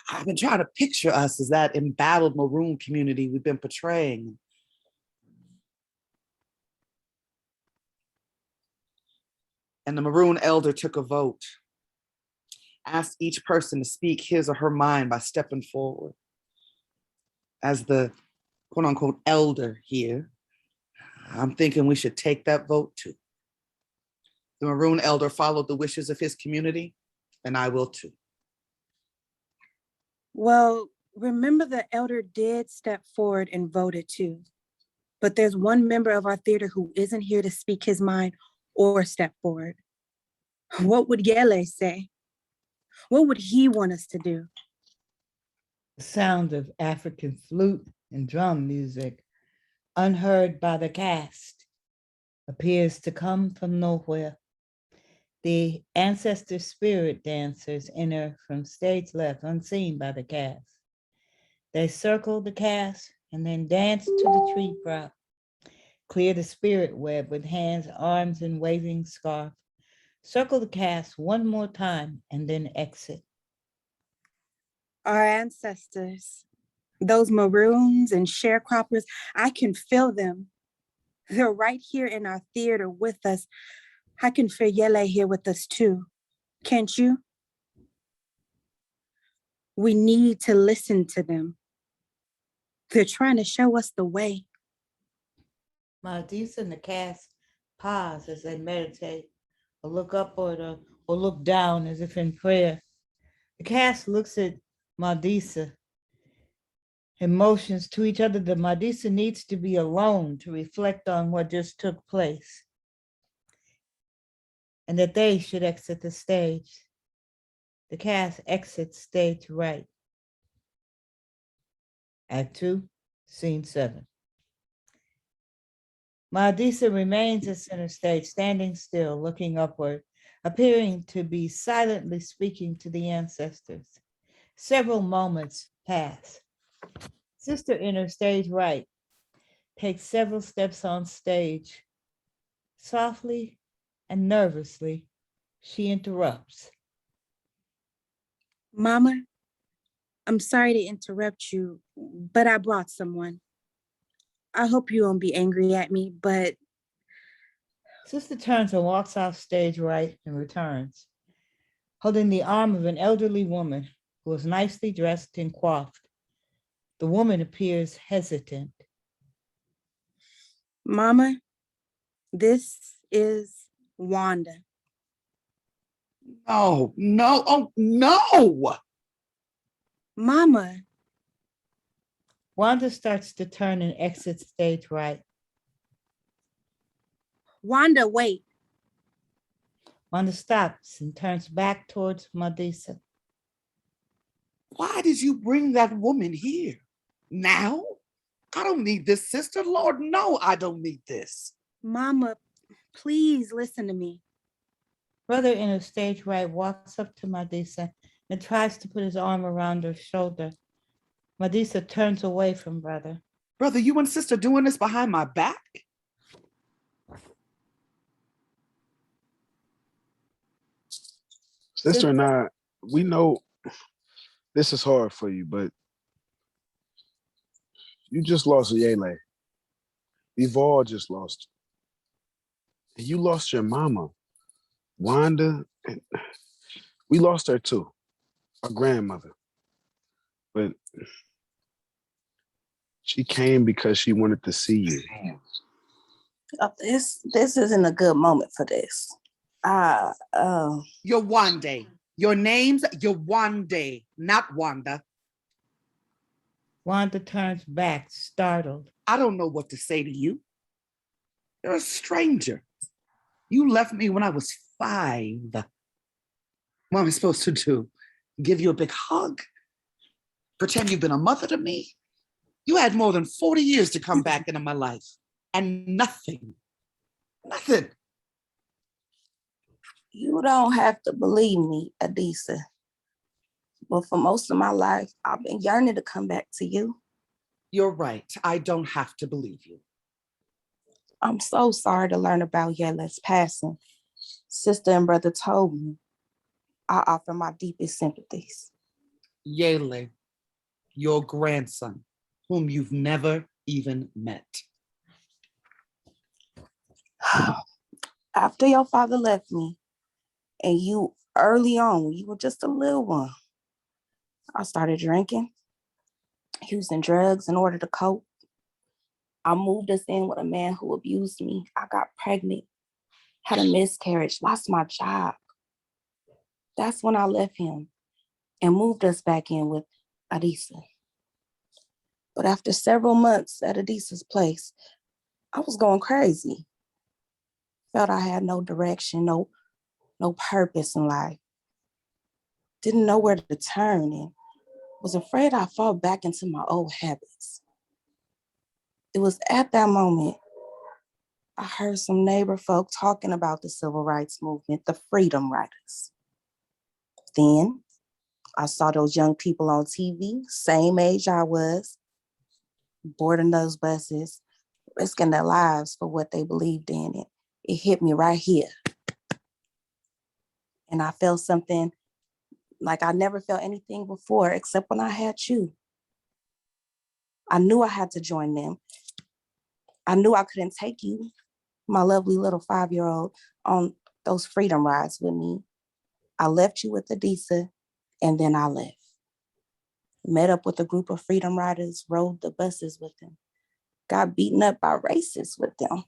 [SPEAKER 8] I've been trying to picture us as that embattled maroon community we've been portraying. And the maroon elder took a vote, asked each person to speak his or her mind by stepping forward. As the quote unquote elder here, I'm thinking we should take that vote too. The maroon elder followed the wishes of his community, and I will too.
[SPEAKER 5] Well, remember the elder did step forward and voted too. But there's one member of our theater who isn't here to speak his mind or step forward. What would Yele say? What would he want us to do?
[SPEAKER 3] The sound of African flute and drum music, unheard by the cast, appears to come from nowhere. The ancestor spirit dancers enter from stage left, unseen by the cast. They circle the cast and then dance to the tree prop, clear the spirit web with hands, arms, and waving scarf. Circle the cast one more time and then exit.
[SPEAKER 5] Our ancestors, those maroons and sharecroppers, I can feel them. They're right here in our theater with us. I can feel Yele here with us too. Can't you? We need to listen to them. They're trying to show us the way.
[SPEAKER 3] Maldisa and the cast pause as they meditate, or look upward or look down as if in prayer. The cast looks at Maldisa and motions to each other that Maldisa needs to be alone to reflect on what just took place, and that they should exit the stage. The cast exits stage right. Act 2, Scene 7. Maldisa remains at center stage, standing still, looking upward, appearing to be silently speaking to the ancestors. Several moments pass. Sister enters stage right, takes several steps on stage. Softly and nervously, she interrupts.
[SPEAKER 5] Mama, I'm sorry to interrupt you, but I brought someone. I hope you won't be angry at me, but
[SPEAKER 3] Sister turns and walks off stage right and returns, holding the arm of an elderly woman who is nicely dressed and coiffed. The woman appears hesitant.
[SPEAKER 5] Mama, this is Wanda.
[SPEAKER 8] No, no, oh no.
[SPEAKER 5] Mama,
[SPEAKER 3] Wanda starts to turn and exits stage right.
[SPEAKER 5] Wanda, wait.
[SPEAKER 3] Wanda stops and turns back towards Madisa.
[SPEAKER 8] Why did you bring that woman here? Now? I don't need this, sister. Lord, no, I don't need this.
[SPEAKER 5] Mama, please listen to me.
[SPEAKER 3] Brother in a stage right walks up to Madisa and tries to put his arm around her shoulder. Madisa turns away from brother.
[SPEAKER 8] Brother, you and sister doing this behind my back?
[SPEAKER 4] Sister and I, we know this is hard for you, but you just lost Yele. We've all just lost. And you lost your mama, Wanda. And we lost her too, our grandmother. But she came because she wanted to see you.
[SPEAKER 9] This isn't a good moment for this.
[SPEAKER 8] You're Wanda. Your name's Yawande, not Wanda.
[SPEAKER 3] Wanda turns back, startled.
[SPEAKER 8] I don't know what to say to you. You're a stranger. You left me when I was 5. What am I supposed to do? Give you a big hug? Pretend you've been a mother to me? You had more than 40 years to come back into my life, and nothing.
[SPEAKER 9] You don't have to believe me, Adisa. But for most of my life, I've been yearning to come back to you.
[SPEAKER 8] You're right. I don't have to believe you.
[SPEAKER 9] I'm so sorry to learn about Yela's passing. Sister and brother told me. I offer my deepest sympathies.
[SPEAKER 8] Yele, your grandson, whom you've never even met.
[SPEAKER 9] After your father left me, and you early on, when you were just a little one, I started drinking, using drugs in order to cope. I moved us in with a man who abused me. I got pregnant, had a miscarriage, lost my job. That's when I left him and moved us back in with Adisa. But after several months at Adisa's place, I was going crazy. Felt I had no direction, no purpose in life. Didn't know where to turn and was afraid I'd fall back into my old habits. It was at that moment I heard some neighbor folk talking about the civil rights movement, the Freedom Riders. Then I saw those young people on TV, same age I was, boarding those buses, risking their lives for what they believed in. It hit me right here. And I felt something like I never felt anything before, except when I had you. I knew I had to join them. I knew I couldn't take you, my lovely little 5-year-old, on those freedom rides with me. I left you with Adisa, and then I left. Met up with a group of freedom riders, rode the buses with them, got beaten up by racists with them,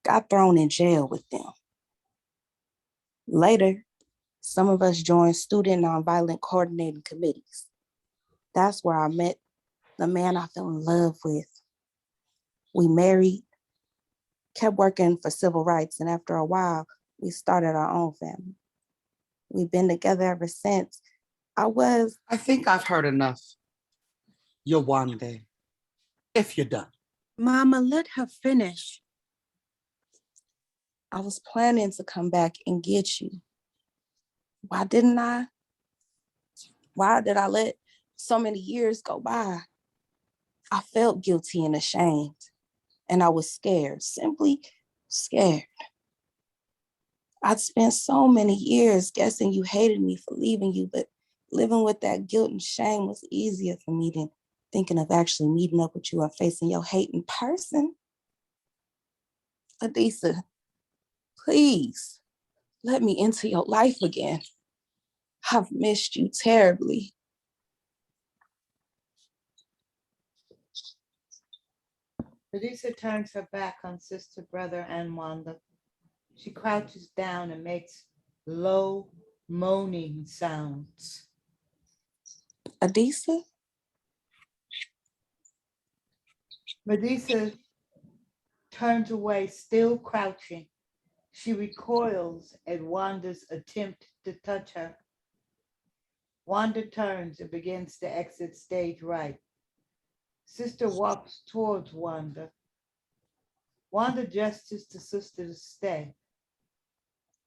[SPEAKER 9] got thrown in jail with them. Later, some of us joined student nonviolent coordinating committees. That's where I met the man I fell in love with. We married, kept working for civil rights, and after a while, we started our own family. We've been together ever since.
[SPEAKER 8] I think I've heard enough. Yawande, if you're done.
[SPEAKER 5] Mama, let her finish.
[SPEAKER 9] I was planning to come back and get you. Why didn't I? Why did I let so many years go by? I felt guilty and ashamed, and I was scared, simply scared. I'd spent so many years guessing you hated me for leaving you, but living with that guilt and shame was easier for me than thinking of actually meeting up with you and facing your hate in person. Adisa, Please let me into your life again. I've missed you terribly.
[SPEAKER 3] Medusa turns her back on sister, brother, and Wanda. She crouches down and makes low, moaning sounds.
[SPEAKER 9] Adisa?
[SPEAKER 3] Medusa turns away, still crouching. She recoils at Wanda's attempt to touch her. Wanda turns and begins to exit stage right. Sister walks towards Wanda. Wanda gestures to sister to stay.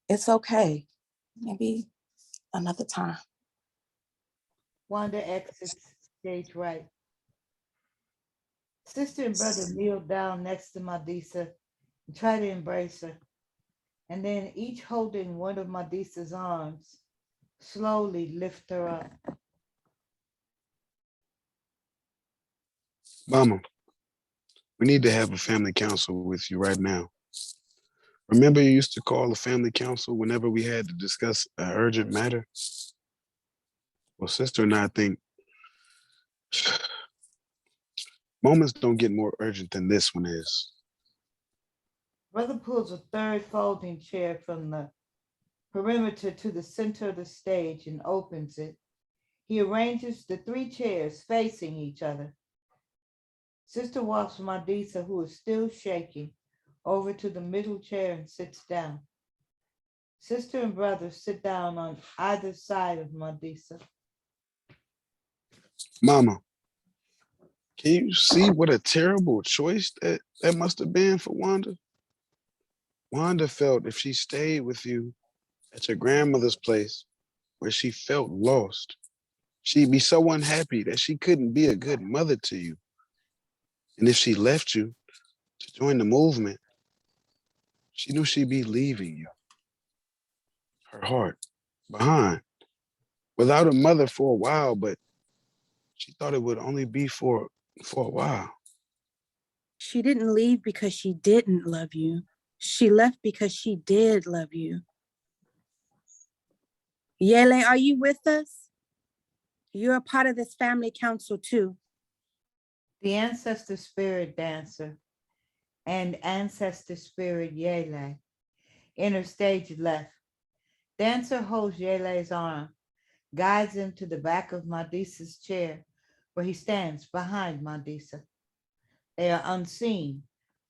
[SPEAKER 9] It's okay. Maybe another time.
[SPEAKER 3] Wanda exits stage right. Sister and brother kneel down next to Madisa and try to embrace her. And then each holding one of Madisa's arms, slowly lift her up.
[SPEAKER 4] Mama, we need to have a family council with you right now. Remember you used to call a family council whenever we had to discuss an urgent matter? Well, sister and I think moments don't get more urgent than this one is.
[SPEAKER 3] Brother pulls a third folding chair from the perimeter to the center of the stage and opens it. He arranges the 3 chairs facing each other. Sister walks Madisa, who is still shaking, over to the middle chair and sits down. Sister and brother sit down on either side of Madisa.
[SPEAKER 4] Mama, can you see what a terrible choice that must have been for Wanda? Wanda felt if she stayed with you at your grandmother's place where she felt lost, she'd be so unhappy that she couldn't be a good mother to you. And if she left you to join the movement, she knew she'd be leaving you, her heart, behind, without a mother for a while, but she thought it would only be for a while.
[SPEAKER 5] She didn't leave because she didn't love you. She left because she did love you. Yele, are you with us? You're a part of this family council too.
[SPEAKER 3] The ancestor spirit dancer and ancestor spirit Yele enter stage left. Dancer holds Yele's arm, guides him to the back of Madisa's chair, where he stands behind Madisa. They are unseen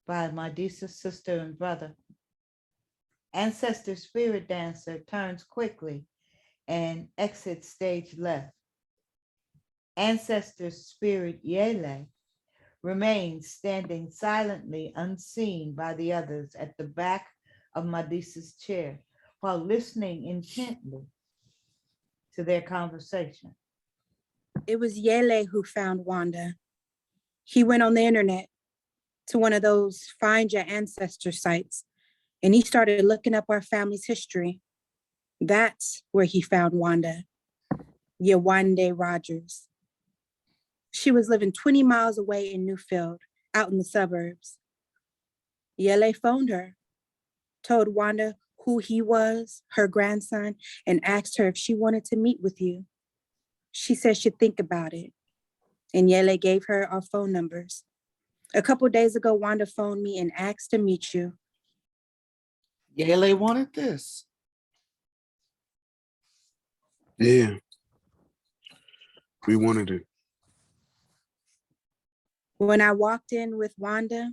[SPEAKER 3] by Madisa's sister and brother. Ancestor spirit dancer turns quickly and exits stage left. Ancestor spirit Yele remains standing silently unseen by the others at the back of Madisa's chair while listening intently to their conversation.
[SPEAKER 5] It was Yele who found Wanda. He went on the internet to one of those find your ancestor sites, and he started looking up our family's history. That's where he found Wanda, Yewande Rogers. She was living 20 miles away in Newfield, out in the suburbs. Yele phoned her, told Wanda who he was, her grandson, and asked her if she wanted to meet with you. She said she'd think about it, and Yele gave her our phone numbers. A couple days ago, Wanda phoned me and asked to meet you.
[SPEAKER 8] Yele wanted this.
[SPEAKER 4] Yeah, we wanted it.
[SPEAKER 5] When I walked in with Wanda,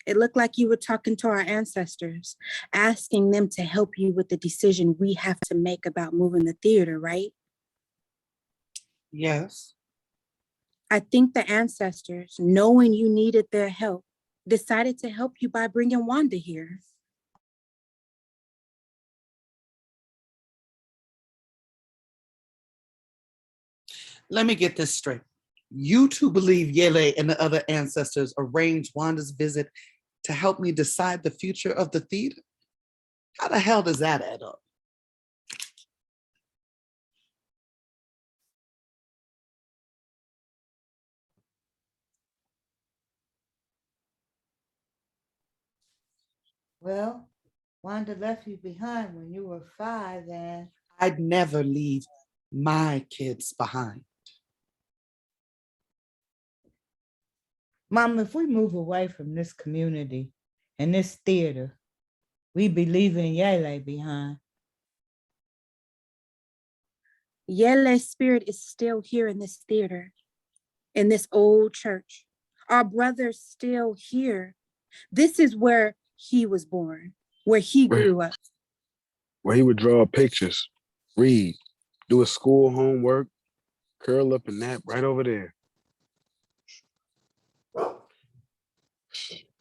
[SPEAKER 5] it looked like you were talking to our ancestors, asking them to help you with the decision we have to make about moving the theater, right?
[SPEAKER 8] Yes.
[SPEAKER 5] I think the ancestors, knowing you needed their help, decided to help you by bringing Wanda here.
[SPEAKER 8] Let me get this straight. You two believe Yele and the other ancestors arranged Wanda's visit to help me decide the future of the theater? How the hell does that add up?
[SPEAKER 3] Well, Wanda left you behind when you were 5, and
[SPEAKER 8] I'd never leave my kids behind.
[SPEAKER 3] Mom, if we move away from this community and this theater, we be leaving Yele behind.
[SPEAKER 5] Yele's spirit is still here in this theater, in this old church. Our brother's still here. This is where he was born, where he
[SPEAKER 4] Where,
[SPEAKER 5] grew up.
[SPEAKER 4] where he would draw pictures, read, do his school homework, curl up and nap right over there.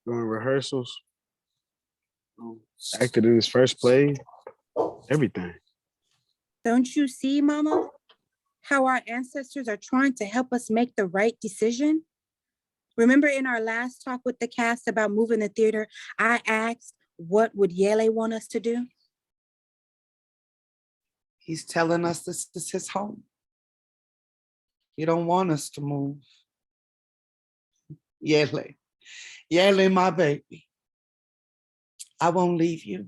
[SPEAKER 4] During rehearsals, acted in his first play, everything.
[SPEAKER 5] Don't you see, Mama, how our ancestors are trying to help us make the right decision? Remember in our last talk with the cast about moving the theater, I asked, what would Yele want us to do?
[SPEAKER 8] He's telling us this is his home. He don't want us to move. Yele, Yele, my baby. I won't leave you.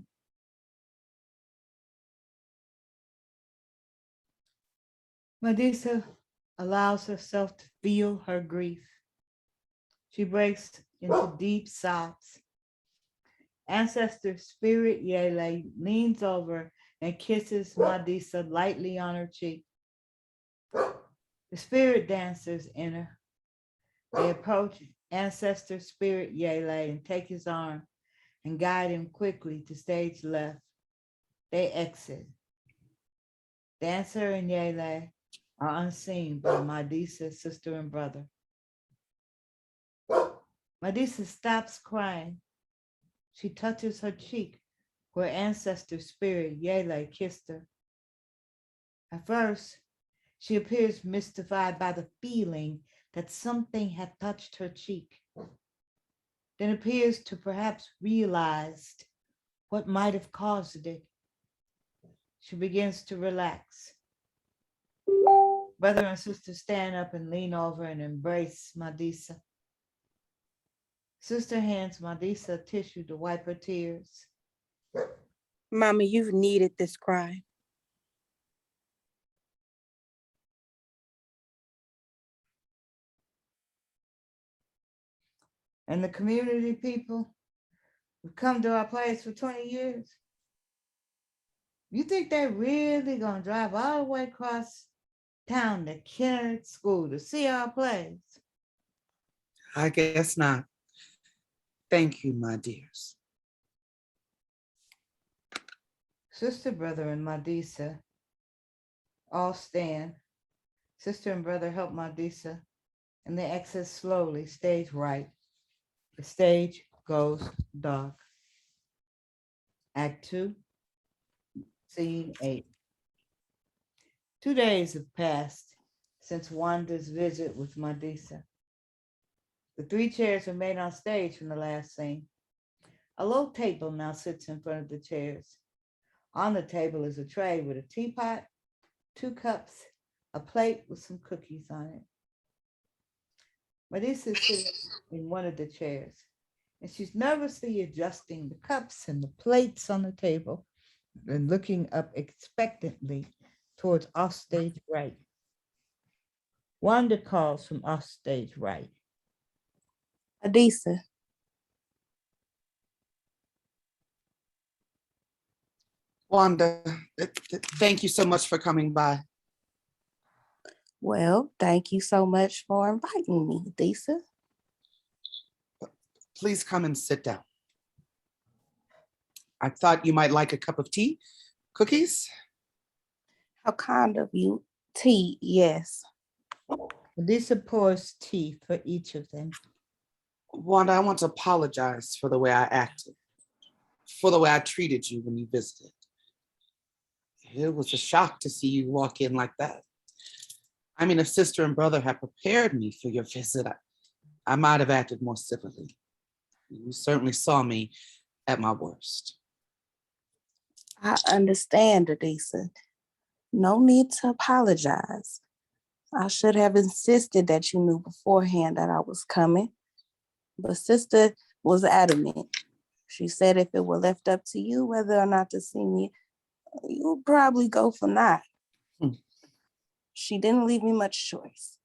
[SPEAKER 3] Medusa allows herself to feel her grief. She breaks into deep sobs. Ancestor spirit Yele leans over and kisses Medusa lightly on her cheek. The spirit dancers enter. They approach ancestor spirit Yele and take his arm and guide him quickly to stage left. They exit. Dancer and Yele are unseen by Medusa's sister and brother. Medusa stops crying. She touches her cheek where ancestor spirit Yele kissed her. At first, she appears mystified by the feeling that something had touched her cheek, then appears to perhaps realize what might have caused it. She begins to relax. Brother and sister stand up and lean over and embrace Medusa. Sister hands Medusa tissue to wipe her tears.
[SPEAKER 5] Mama, you've needed this cry.
[SPEAKER 3] And the community people who've come to our place for 20 years, you think they're really gonna drive all the way across town to Kennett School to see our plays?
[SPEAKER 8] I guess not. Thank you, my dears.
[SPEAKER 3] Sister, brother, and Medusa all stand. Sister and brother help Medusa, and they exit slowly, stage right. The stage goes dark. Act 2, Scene 8. 2 days have passed since Wanda's visit with Medusa. The 3 chairs are made on stage from the last scene. A low table now sits in front of the chairs. On the table is a tray with a teapot, 2 cups, a plate with some cookies on it. Medusa sits in one of the chairs, and she's nervously adjusting the cups and the plates on the table and looking up expectantly towards offstage right. Wanda calls from offstage right.
[SPEAKER 9] Adisa,
[SPEAKER 8] Wanda, thank you so much for coming by.
[SPEAKER 9] well, thank you so much for inviting me, Adisa.
[SPEAKER 8] Please come and sit down. I thought you might like a cup of tea, cookies.
[SPEAKER 9] How kind of you. Tea, yes.
[SPEAKER 3] Medusa pours tea for each of them.
[SPEAKER 8] Wanda, I want to apologize for the way I acted, for the way I treated you when you visited. It was a shock to see you walk in like that. I mean, if sister and brother had prepared me for your visit, I might have acted more civilly. You certainly saw me at my worst.
[SPEAKER 9] I understand, Adisa. No need to apologize. I should have insisted that you knew beforehand that I was coming, but sister was adamant. She said if it were left up to you whether or not to see me, you would probably go for not.
[SPEAKER 8] Hmm.
[SPEAKER 9] She didn't leave me much choice.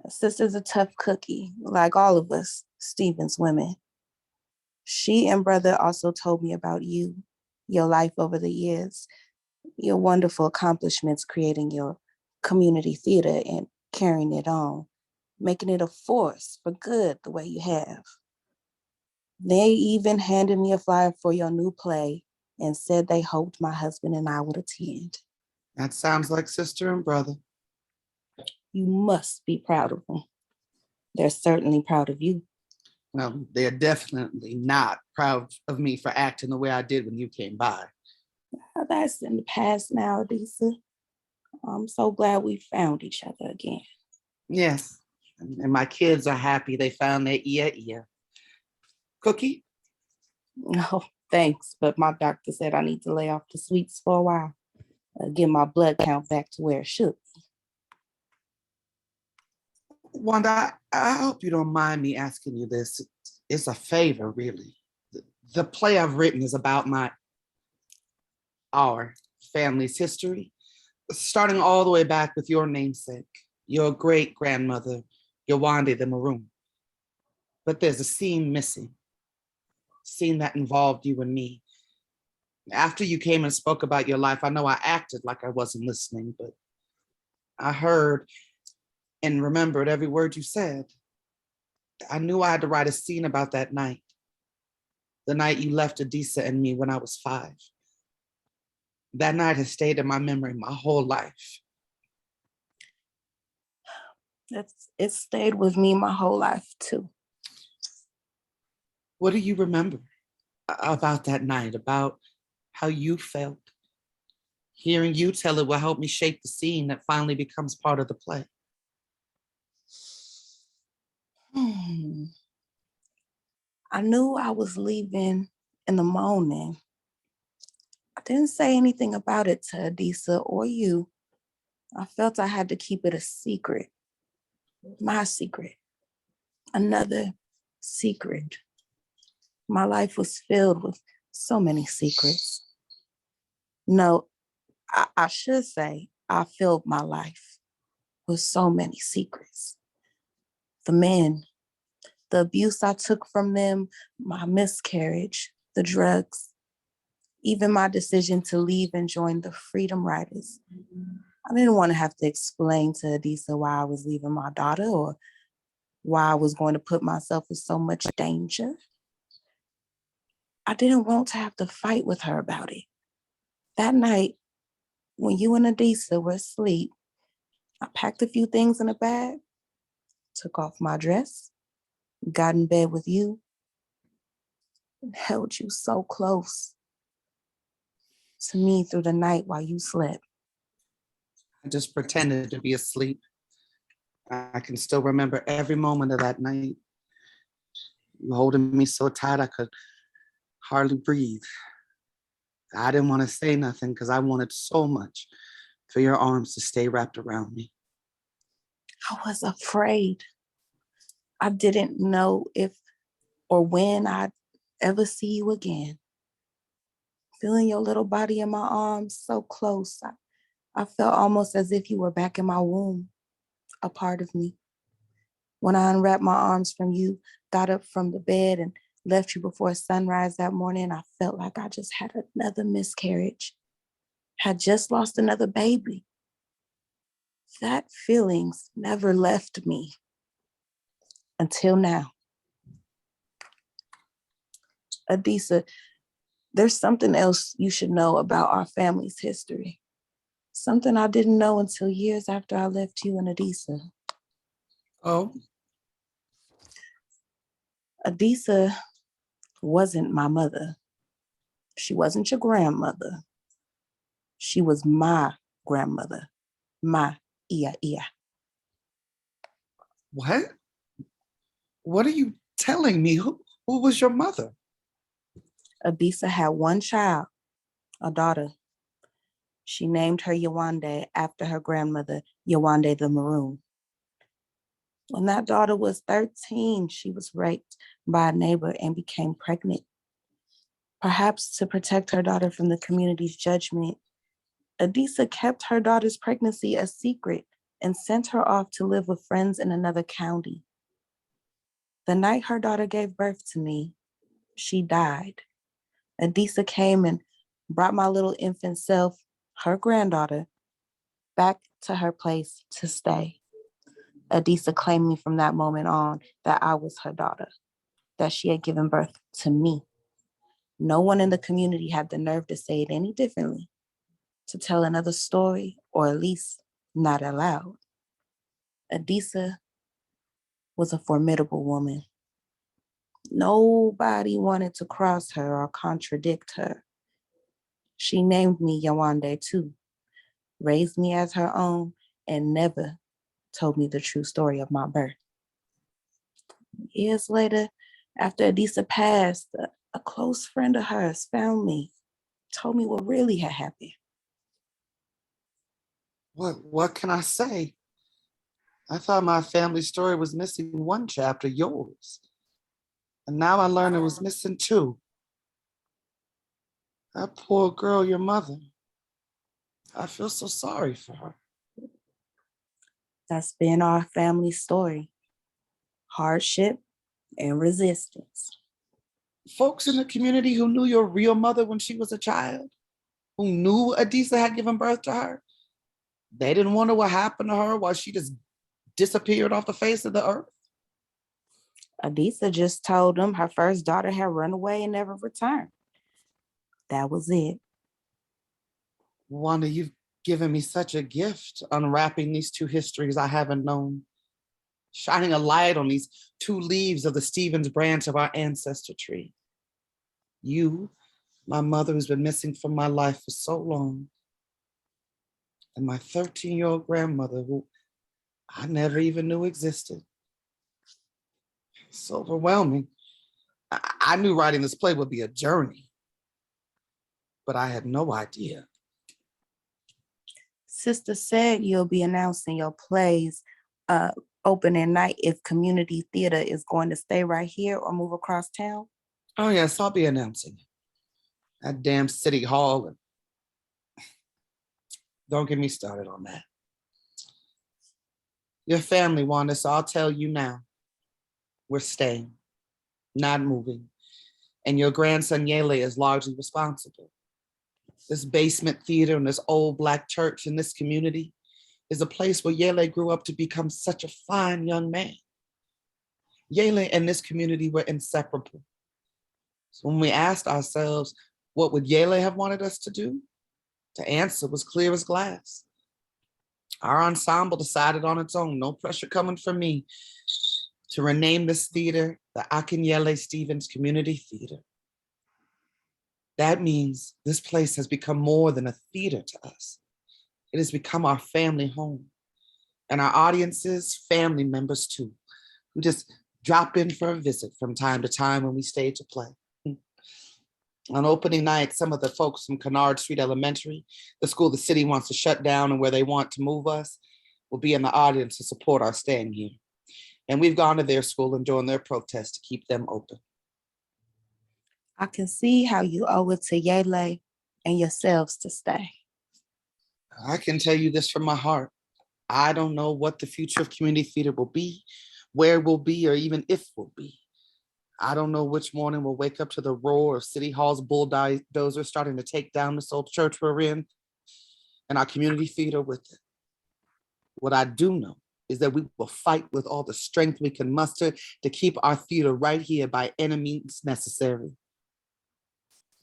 [SPEAKER 9] Sister's a tough cookie, like all of us Stevens women. She and brother also told me about you, your life over the years, your wonderful accomplishments creating your community theater and carrying it on, making it a force for good the way you have. They even handed me a flyer for your new play and said they hoped my husband and I would attend.
[SPEAKER 8] That sounds like sister and brother.
[SPEAKER 9] You must be proud of them. They're certainly proud of you.
[SPEAKER 8] Well, they're definitely not proud of me for acting the way I did when you came by.
[SPEAKER 9] That's in the past now, Adisa. I'm so glad we found each other again.
[SPEAKER 8] Yes, and my kids are happy they found their ear. Cookie?
[SPEAKER 9] No, thanks, but my doctor said I need to lay off the sweets for a while. Get my blood count back to where it should be.
[SPEAKER 8] Wanda, I hope you don't mind me asking you this. It's a favor, really. The play I've written is about our family's history, starting all the way back with your namesake, your great grandmother, Yawande the Maroon. But there's a scene missing, a scene that involved you and me. After you came and spoke about your life, I know I acted like I wasn't listening, but I heard and remembered every word you said. I knew I had to write a scene about that night, the night you left Adisa and me when I was 5. That night has stayed in my memory my whole life.
[SPEAKER 9] It stayed with me my whole life too.
[SPEAKER 8] What do you remember about that night, about how you felt? Hearing you tell it will help me shape the scene that finally becomes part of the play.
[SPEAKER 9] I knew I was leaving in the morning. I didn't say anything about it to Adisa or you. I felt I had to keep it a secret. My secret. Another secret. My life was filled with so many secrets. No, I should say I filled my life with so many secrets. The men, the abuse I took from them, my miscarriage, the drugs, even my decision to leave and join the Freedom Riders. I didn't want to have to explain to Adisa why I was leaving my daughter or why I was going to put myself in so much danger. I didn't want to have to fight with her about it. That night, when you and Adisa were asleep, I packed a few things in a bag, took off my dress, got in bed with you, and held you so close to me through the night while you slept.
[SPEAKER 8] I just pretended to be asleep. I can still remember every moment of that night. You holding me so tight I could hardly breathe. I didn't want to say nothing because I wanted so much for your arms to stay wrapped around me.
[SPEAKER 9] I was afraid. I didn't know if or when I'd ever see you again. Feeling your little body in my arms so close, I felt almost as if you were back in my womb, a part of me. When I unwrapped my arms from you, got up from the bed and left you before sunrise that morning, I felt like I just had another miscarriage, had just lost another baby. That feelings never left me until now. Adisa, there's something else you should know about our family's history. Something I didn't know until years after I left you and Adisa.
[SPEAKER 8] Oh?
[SPEAKER 9] Adisa wasn't my mother. She wasn't your grandmother. She was my grandmother, my Ia.
[SPEAKER 8] What? What are you telling me? Who was your mother?
[SPEAKER 9] Adisa had one child, a daughter. She named her Yawande after her grandmother, Yawande the Maroon. When that daughter was 13, she was raped by a neighbor and became pregnant. Perhaps to protect her daughter from the community's judgment, Adisa kept her daughter's pregnancy a secret and sent her off to live with friends in another county. The night her daughter gave birth to me, she died. Adisa came and brought my little infant self, her granddaughter, back to her place to stay. Adisa claimed me from that moment on that I was her daughter, that she had given birth to me. No one in the community had the nerve to say it any differently, to tell another story, or at least not aloud. Adisa was a formidable woman. Nobody wanted to cross her or contradict her. She named me Yawande too, raised me as her own, and never told me the true story of my birth. Years later, after Adisa passed, a close friend of hers found me, told me what really had happened.
[SPEAKER 8] What can I say? I thought my family story was missing one chapter, yours. And now I learned it was missing two. That poor girl, your mother. I feel so sorry for her.
[SPEAKER 9] That's been our family story. Hardship and resistance.
[SPEAKER 8] Folks in the community who knew your real mother when she was a child, who knew Adisa had given birth to her, they didn't wonder what happened to her while she just disappeared off the face of the earth.
[SPEAKER 9] Adisa just told them her first daughter had run away and never returned. That was it.
[SPEAKER 8] Wanda, you've given me such a gift unwrapping these two histories I haven't known, shining a light on these two leaves of the Stevens branch of our ancestor tree. You, my mother who's been missing from my life for so long, and my 13-year-old grandmother who I never even knew existed. It's overwhelming. I knew writing this play would be a journey, but I had no idea.
[SPEAKER 9] Sister said you'll be announcing your plays opening night if community theater is going to stay right here or move across town.
[SPEAKER 8] Oh yes, I'll be announcing it. That damn city hall. And don't get me started on that. Your family, Wanda, so I'll tell you now. We're staying, not moving. And your grandson, Yele, is largely responsible. This basement theater and this old Black church in this community is a place where Yele grew up to become such a fine young man. Yele and this community were inseparable. So when we asked ourselves, what would Yele have wanted us to do? The answer was clear as glass. Our ensemble decided on its own, no pressure coming from me, to rename this theater the Akinyele Stevens Community Theater. That means this place has become more than a theater to us. It has become our family home. And our audiences, family members too, who just drop in for a visit from time to time when we stage a play. On opening night, some of the folks from Kennard Street Elementary, the school the city wants to shut down and where they want to move us, will be in the audience to support our staying here. And we've gone to their school and joined their protest to keep them open.
[SPEAKER 9] I can see how you owe it to Yele and yourselves to stay.
[SPEAKER 8] I can tell you this from my heart. I don't know what the future of community theater will be, where it will be, or even if it will be. I don't know which morning we'll wake up to the roar of City Hall's bulldozer starting to take down this old church we're in, and our community theater with it. What I do know is that we will fight with all the strength we can muster to keep our theater right here by any means necessary.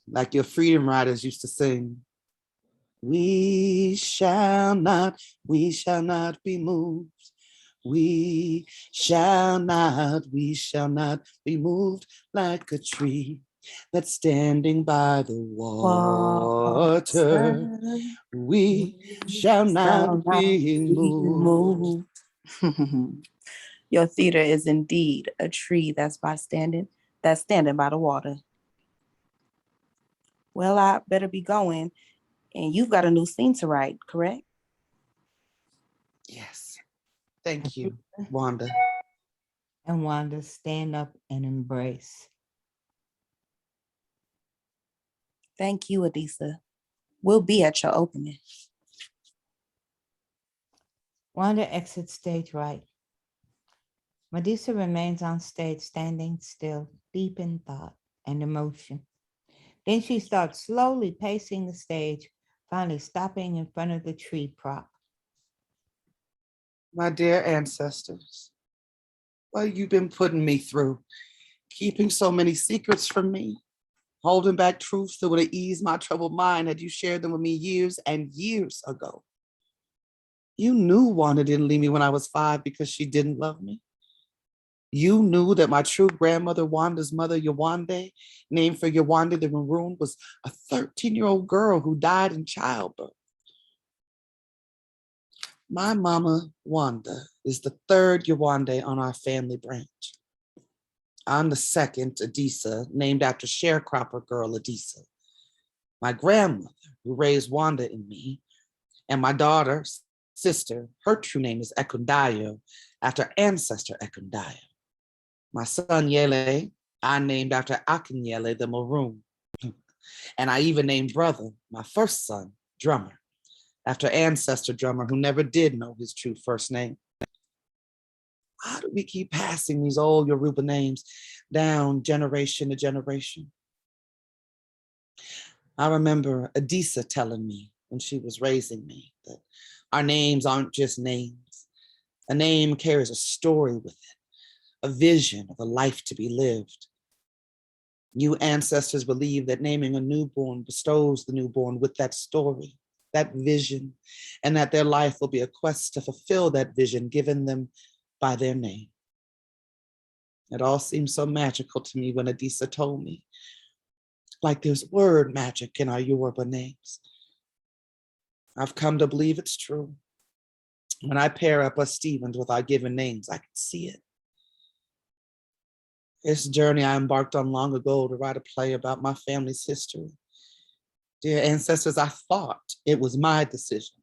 [SPEAKER 8] Like your freedom riders used to sing, we shall not be moved. We shall not be moved like a tree that's standing by the water. We shall not be moved.
[SPEAKER 9] Your theater is indeed a tree that's standing by the water. Well, I better be going, and you've got a new scene to write, correct?
[SPEAKER 8] Yes. Thank you, Wanda.
[SPEAKER 3] And Wanda stand up and embrace.
[SPEAKER 9] Thank you, Adisa. We'll be at your opening.
[SPEAKER 3] Wanda exits stage right. Medusa remains on stage, standing still, deep in thought and emotion. Then she starts slowly pacing the stage, finally stopping in front of the tree prop.
[SPEAKER 8] My dear ancestors, what you've been putting me through, keeping so many secrets from me, holding back truths that would have eased my troubled mind had you shared them with me years and years ago. You knew Wanda didn't leave me when I was 5 because she didn't love me. You knew that my true grandmother, Wanda's mother, Yawande, named for Yawande the Maroon, was a 13-year-old girl who died in childbirth. My mama, Wanda, is the 3rd Yawande on our family branch. I'm the 2nd, Adisa, named after sharecropper girl Adisa. My grandmother, who raised Wanda and me, and my daughter, sister, her true name is Ekundayo, after ancestor Ekundayo. My son Yele, I named after Akinyele the Maroon. And I even named brother, my first son, Drummer, after ancestor Drummer who never did know his true first name. Why do we keep passing these old Yoruba names down generation to generation? I remember Adisa telling me when she was raising me that our names aren't just names. A name carries a story with it, a vision of a life to be lived. You ancestors believe that naming a newborn bestows the newborn with that story, that vision, and that their life will be a quest to fulfill that vision given them by their name. It all seemed so magical to me when Adisa told me, like there's word magic in our Yoruba names. I've come to believe it's true. When I pair up us Stevens with our given names, I can see it. This journey I embarked on long ago to write a play about my family's history. Dear ancestors, I thought it was my decision,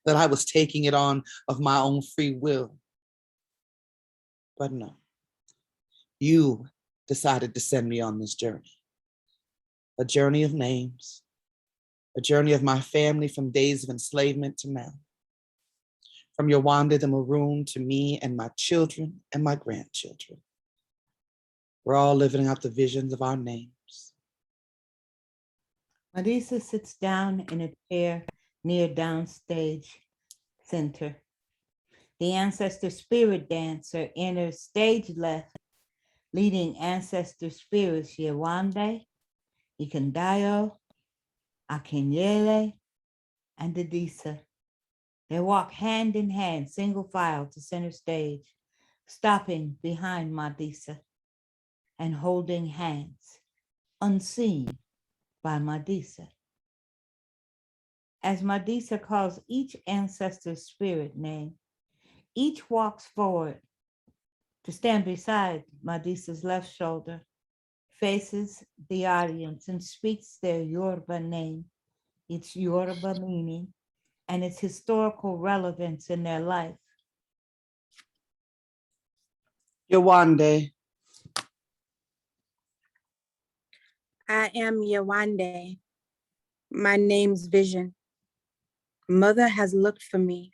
[SPEAKER 8] that I was taking it on of my own free will. But no, you decided to send me on this journey. A journey of names, a journey of my family from days of enslavement to now. From Yawande the Maroon to me and my children and my grandchildren. We're all living out the visions of our names.
[SPEAKER 3] Medusa sits down in a chair near downstage center. The ancestor spirit dancer enters stage left, leading ancestor spirits Yewande, Ikandayo, Akinyele, and Adisa. They walk hand in hand, single file to center stage, stopping behind Medusa and holding hands, unseen by Medusa. As Medusa calls each ancestor's spirit name, each walks forward to stand beside Medusa's left shoulder, faces the audience and speaks their Yoruba name, its Yoruba meaning, and its historical relevance in their life.
[SPEAKER 8] Yawande,
[SPEAKER 5] I am Yawande. My name's Vision. Mother has looked for me.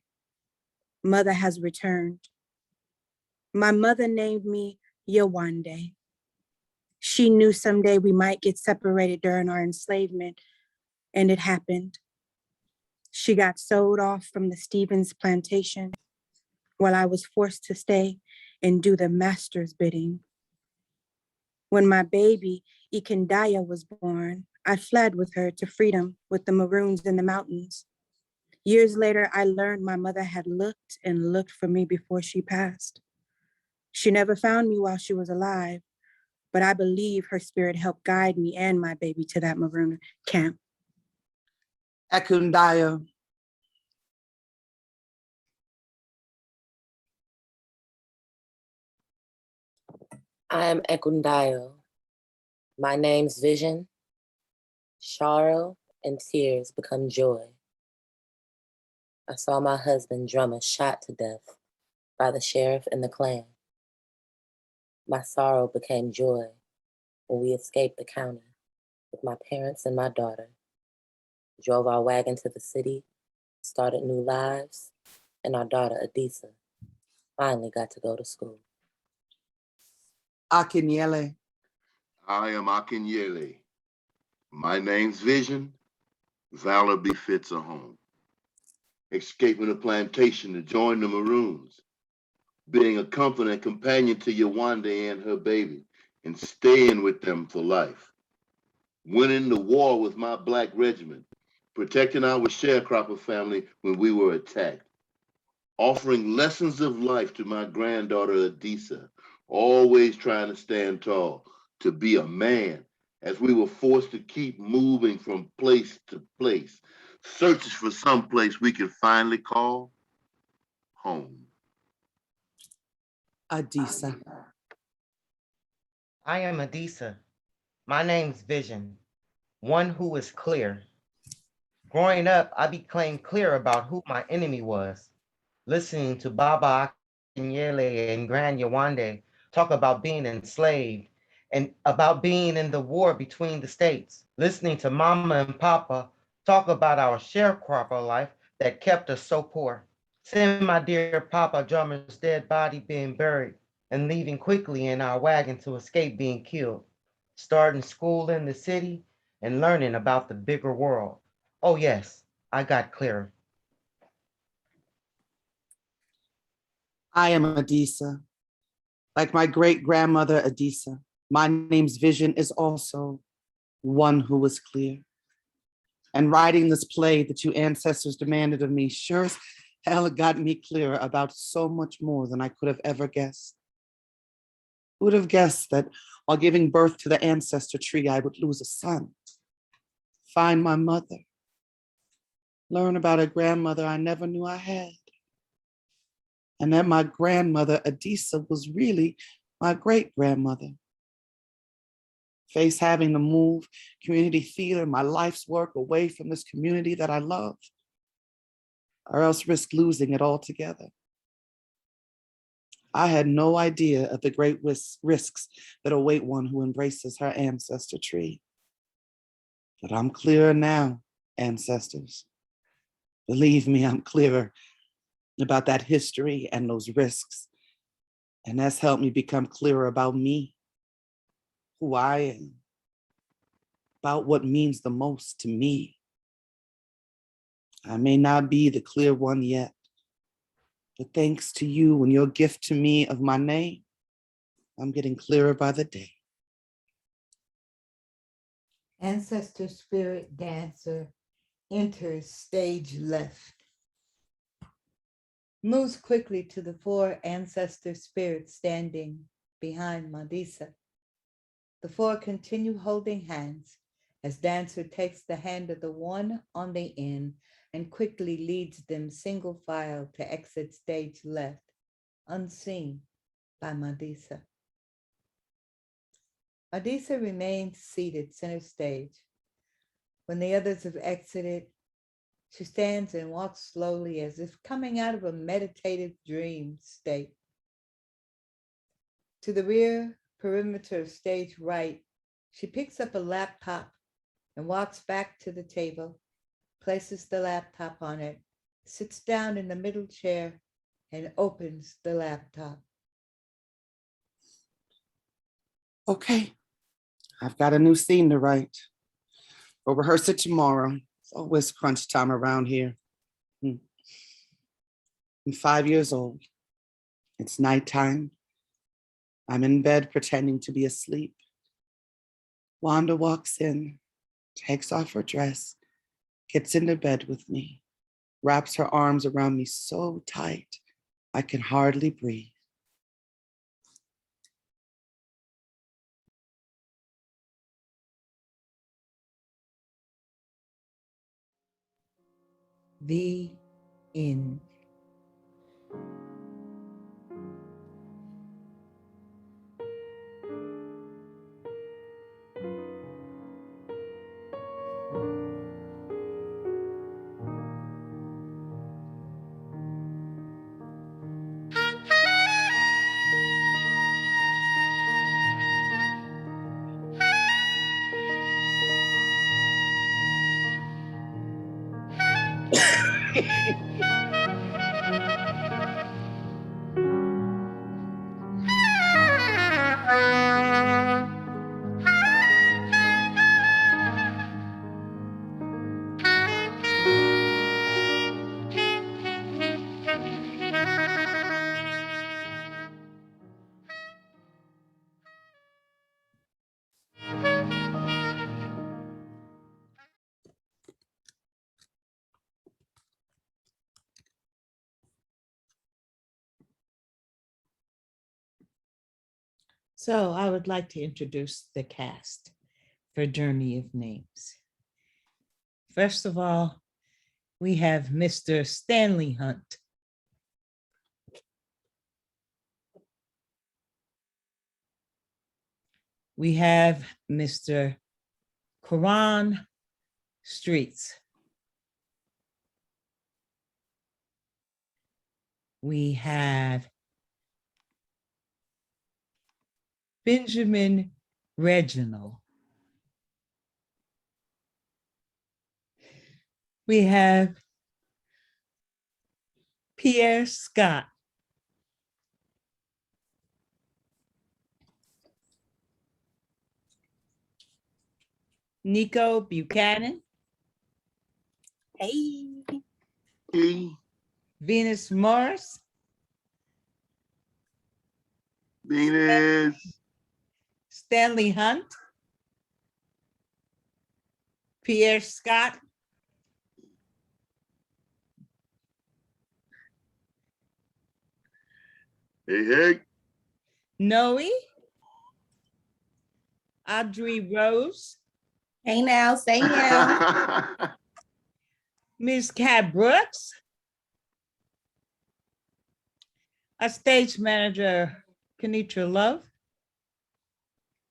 [SPEAKER 5] Mother has returned. My mother named me Yawande. She knew someday we might get separated during our enslavement, and it happened. She got sold off from the Stevens plantation while I was forced to stay and do the master's bidding. When my baby, Ikendaya, was born, I fled with her to freedom with the Maroons in the mountains. Years later, I learned my mother had looked and looked for me before she passed. She never found me while she was alive, but I believe her spirit helped guide me and my baby to that Maroon camp.
[SPEAKER 8] Ekundayo,
[SPEAKER 7] I am Ekundayo. My name's Vision. Sorrow and tears become joy. I saw my husband, Drummer, shot to death by the sheriff and the clan. My sorrow became joy when we escaped the county. with my parents and my daughter. Drove our wagon to the city, started new lives, and our daughter, Adisa, finally got to go to school.
[SPEAKER 8] Akinyele.
[SPEAKER 11] I am Akinyele. My name's Vision. Valor befits a home. Escaping the plantation to join the Maroons. Being a comfort and companion to Yawande and her baby, and staying with them for life. Winning the war with my black regiment, protecting our sharecropper family when we were attacked. Offering lessons of life to my granddaughter Adisa, always trying to stand tall, to be a man, as we were forced to keep moving from place to place, searching for some place we could finally call home.
[SPEAKER 8] Adisa.
[SPEAKER 2] I am Adisa. My name's Vision, one who is clear. Growing up, I became clear about who my enemy was. Listening to Baba Akinyele and Grand Yawande talk about being enslaved and about being in the war between the states. Listening to Mama and Papa talk about our sharecropper life that kept us so poor. Seeing my dear Papa Drummer's dead body being buried and leaving quickly in our wagon to escape being killed. Starting school in the city and learning about the bigger world. Oh yes, I got clearer.
[SPEAKER 8] I am Adisa. Like my great grandmother Adisa, my name's Vision is also one who was clear. And writing this play that you ancestors demanded of me sure as hell got me clearer about so much more than I could have ever guessed. Who would have guessed that while giving birth to the ancestor tree, I would lose a son, find my mother, learn about a grandmother I never knew I had, and that my grandmother, Adisa, was really my great-grandmother. Face having to move community theater, my life's work away from this community that I love, or else risk losing it altogether. I had no idea of the great risks that await one who embraces her ancestor tree. But I'm clearer now, ancestors. Believe me, I'm clearer about that history and those risks. And that's helped me become clearer about me, who I am, about what means the most to me. I may not be the clear one yet, but thanks to you and your gift to me of my name, I'm getting clearer by the day.
[SPEAKER 3] Ancestor spirit dancer enters stage left. Moves quickly to the 4 ancestor spirits standing behind Madisa. The 4 continue holding hands as dancer takes the hand of the one on the end and quickly leads them single file to exit stage left, unseen by Madisa. Madisa remains seated center stage. When the others have exited, she stands and walks slowly as if coming out of a meditative dream state. To the rear perimeter of stage right, she picks up a laptop and walks back to the table, places the laptop on it, sits down in the middle chair, and opens the laptop.
[SPEAKER 8] Okay, I've got a new scene to write. We'll rehearse it tomorrow. It's always crunch time around here. I'm 5 years old. It's nighttime. I'm in bed pretending to be asleep. Wanda walks in, takes off her dress, gets into bed with me, wraps her arms around me so tight I can hardly breathe.
[SPEAKER 3] The end. So I would like to introduce the cast for Journey of Names. First of all, we have Mr. Stanley Hunt. We have Mr. Quran Streets. We have Benjamin Reginald. We have Pierre Scott. Nico Buchanan.
[SPEAKER 9] Hey.
[SPEAKER 11] Hey,
[SPEAKER 3] Venus Morris.
[SPEAKER 11] Venus.
[SPEAKER 3] Stanley Hunt. Pierre Scott.
[SPEAKER 11] Hey, hey.
[SPEAKER 3] Noe. Audrey Rose.
[SPEAKER 9] Hey now, say now.
[SPEAKER 3] Ms. Cat Brooks. Our stage manager, Kenitra Love.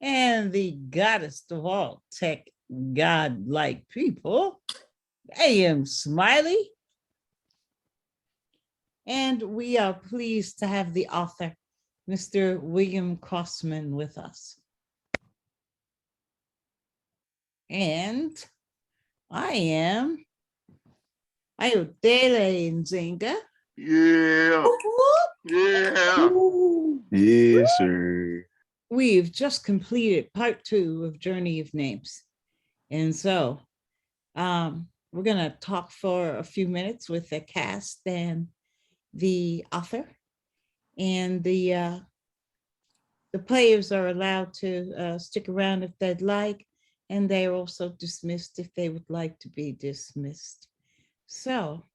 [SPEAKER 3] And the goddess of all tech godlike people, A.M. Smiley. And we are pleased to have the author, Mr. William Crossman, with us. And I am Ayodele Nzinga.
[SPEAKER 11] Yeah. Yeah.
[SPEAKER 4] Yes, sir.
[SPEAKER 3] We've just completed part 2 of Journey of Names. And so we're gonna talk for a few minutes with the cast and the author, and the players are allowed to stick around if they'd like, and they are also dismissed if they would like to be dismissed. So,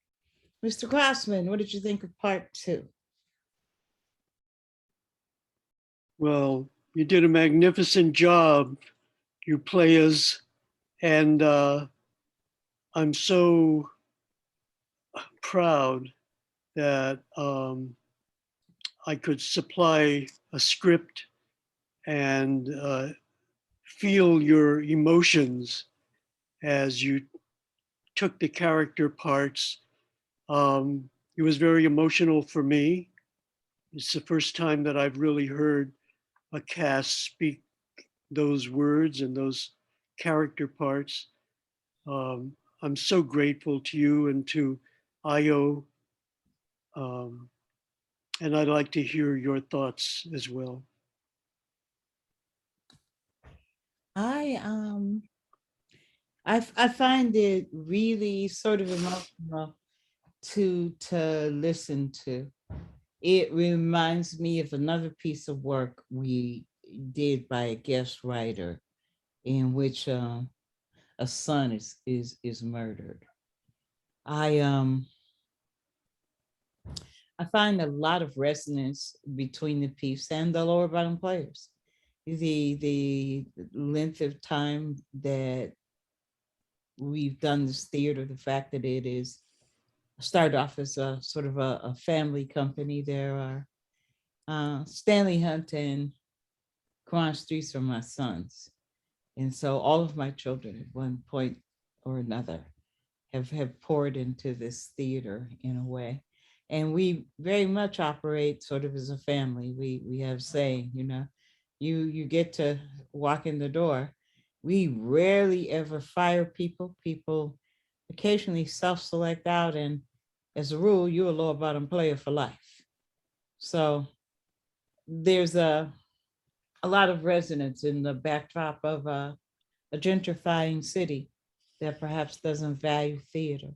[SPEAKER 3] Mr. Crossman, what did you think of part 2?
[SPEAKER 12] Well, you did a magnificent job, you players, and I'm so proud that I could supply a script and feel your emotions as you took the character parts. It was very emotional for me. It's the first time that I've really heard a cast speak those words and those character parts. I'm so grateful to you and to Io. And I'd like to hear your thoughts as well.
[SPEAKER 3] I find it really sort of emotional to listen to. It reminds me of another piece of work we did by a guest writer, in which a son is murdered. I find a lot of resonance between the piece and the lower bottom players. The length of time that we've done this theater, the fact that it is started off as a sort of a family company. There are Stanley Hunt and Quran Streets are my sons. And so all of my children at one point or another have poured into this theater in a way. And we very much operate sort of as a family. We have saying, you get to walk in the door. We rarely ever fire people. People occasionally self-select out, and as a rule, you're a lower bottom player for life. So there's a lot of resonance in the backdrop of a gentrifying city that perhaps doesn't value theater.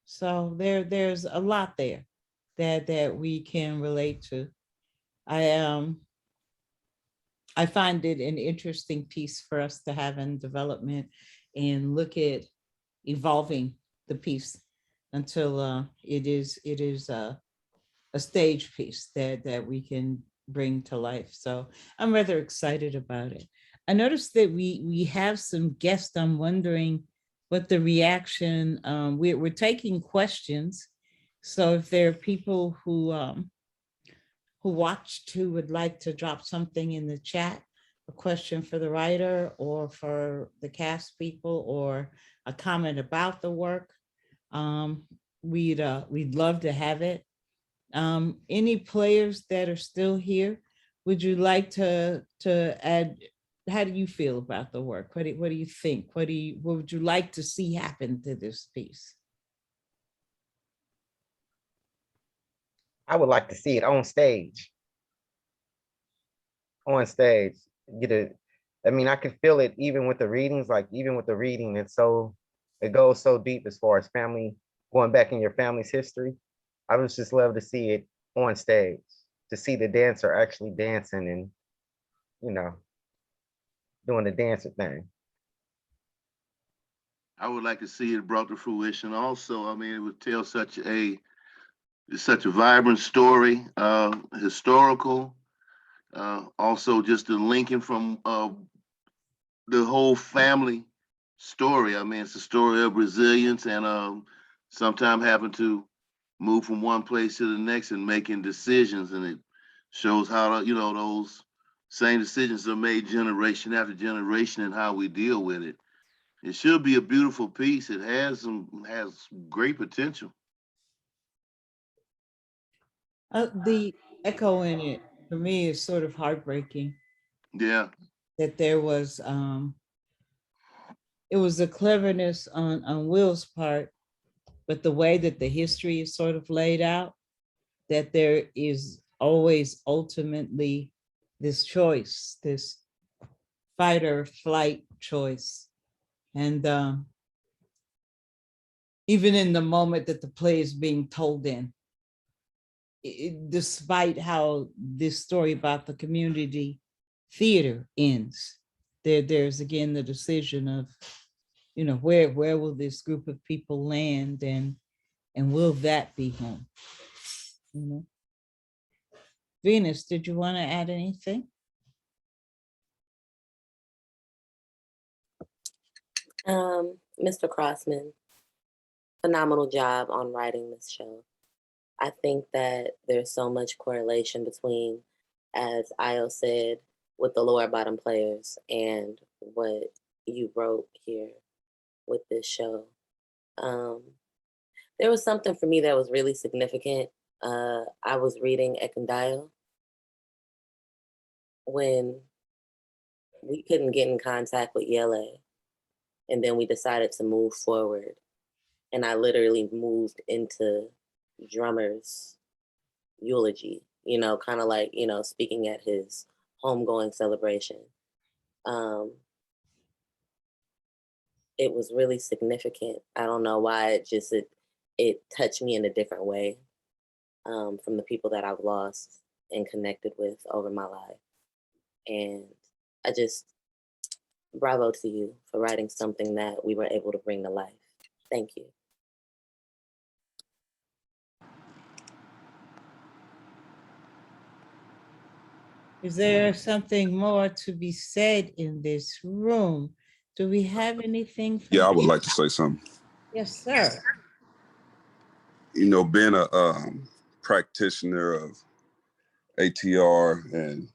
[SPEAKER 3] So there's a lot there that we can relate to. I find it an interesting piece for us to have in development and look at evolving the piece until it is a stage piece that we can bring to life. So I'm rather excited about it. I noticed that we have some guests. I'm wondering what the reaction. We're taking questions. So if there are people who watched who would like to drop something in the chat, a question for the writer or for the cast people, or a comment about the work, we'd love to have it. Any players that are still here, would you like to add? How do you feel about the work? What do you think? What would you like to see happen to this piece?
[SPEAKER 2] I would like to see it on stage. On stage, get it. I mean, I can feel it even with the readings. Like even with the reading, it goes so deep as far as family, going back in your family's history. I would just love to see it on stage, to see the dancer actually dancing and, you know, doing the dancer thing.
[SPEAKER 11] I would like to see it brought to fruition also. I mean, it would tell such a vibrant story, historical, also just the linking from the whole family story. I mean, it's a story of resilience and sometimes having to move from one place to the next and making decisions. And it shows how, those same decisions are made generation after generation and how we deal with it. It should be a beautiful piece. It has great potential.
[SPEAKER 3] The echo in it for me is sort of heartbreaking.
[SPEAKER 11] Yeah.
[SPEAKER 3] That there was it was a cleverness on Will's part, but the way that the history is sort of laid out, that there is always ultimately this choice, this fight or flight choice. And even in the moment that the play is being told in, despite how this story about the community theater ends, there's again the decision of, where will this group of people land, and will that be home? Venus, did you want to add anything?
[SPEAKER 7] Mr. Crossman, phenomenal job on writing this show. I think that there's so much correlation between, as Io said, with the lower bottom players and what you wrote here with this show. There was something for me that was really significant. I was reading Ekundile when we couldn't get in contact with Yele, and then we decided to move forward. And I literally moved into Drummer's eulogy, kind of like, speaking at his homegoing celebration. It was really significant. I don't know why it touched me in a different way from the people that I've lost and connected with over my life. And I just, bravo to you for writing something that we were able to bring to life. Thank you.
[SPEAKER 3] Is there something more to be said in this room? Do we have anything?
[SPEAKER 10] Yeah, I would like to say something.
[SPEAKER 3] Yes, sir.
[SPEAKER 10] Being a practitioner of ATR and,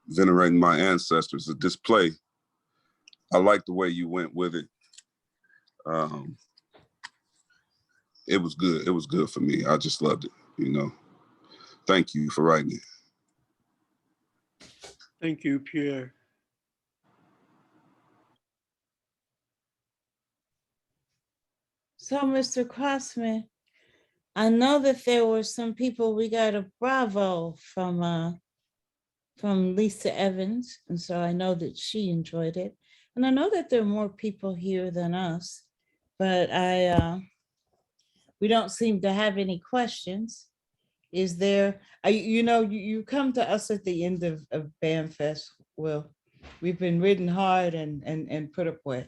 [SPEAKER 10] venerating my ancestors, a display, I like the way you went with it. It was good. It was good for me. I just loved it, Thank you for writing it.
[SPEAKER 12] Thank you, Pierre.
[SPEAKER 3] So, Mr. Crossman, I know that there were some people, we got a bravo from Lisa Evans, and so I know that she enjoyed it. And I know that there are more people here than us, but we don't seem to have any questions. Is there, you come to us at the end of BAMFest, Will. We've been ridden hard and put up with,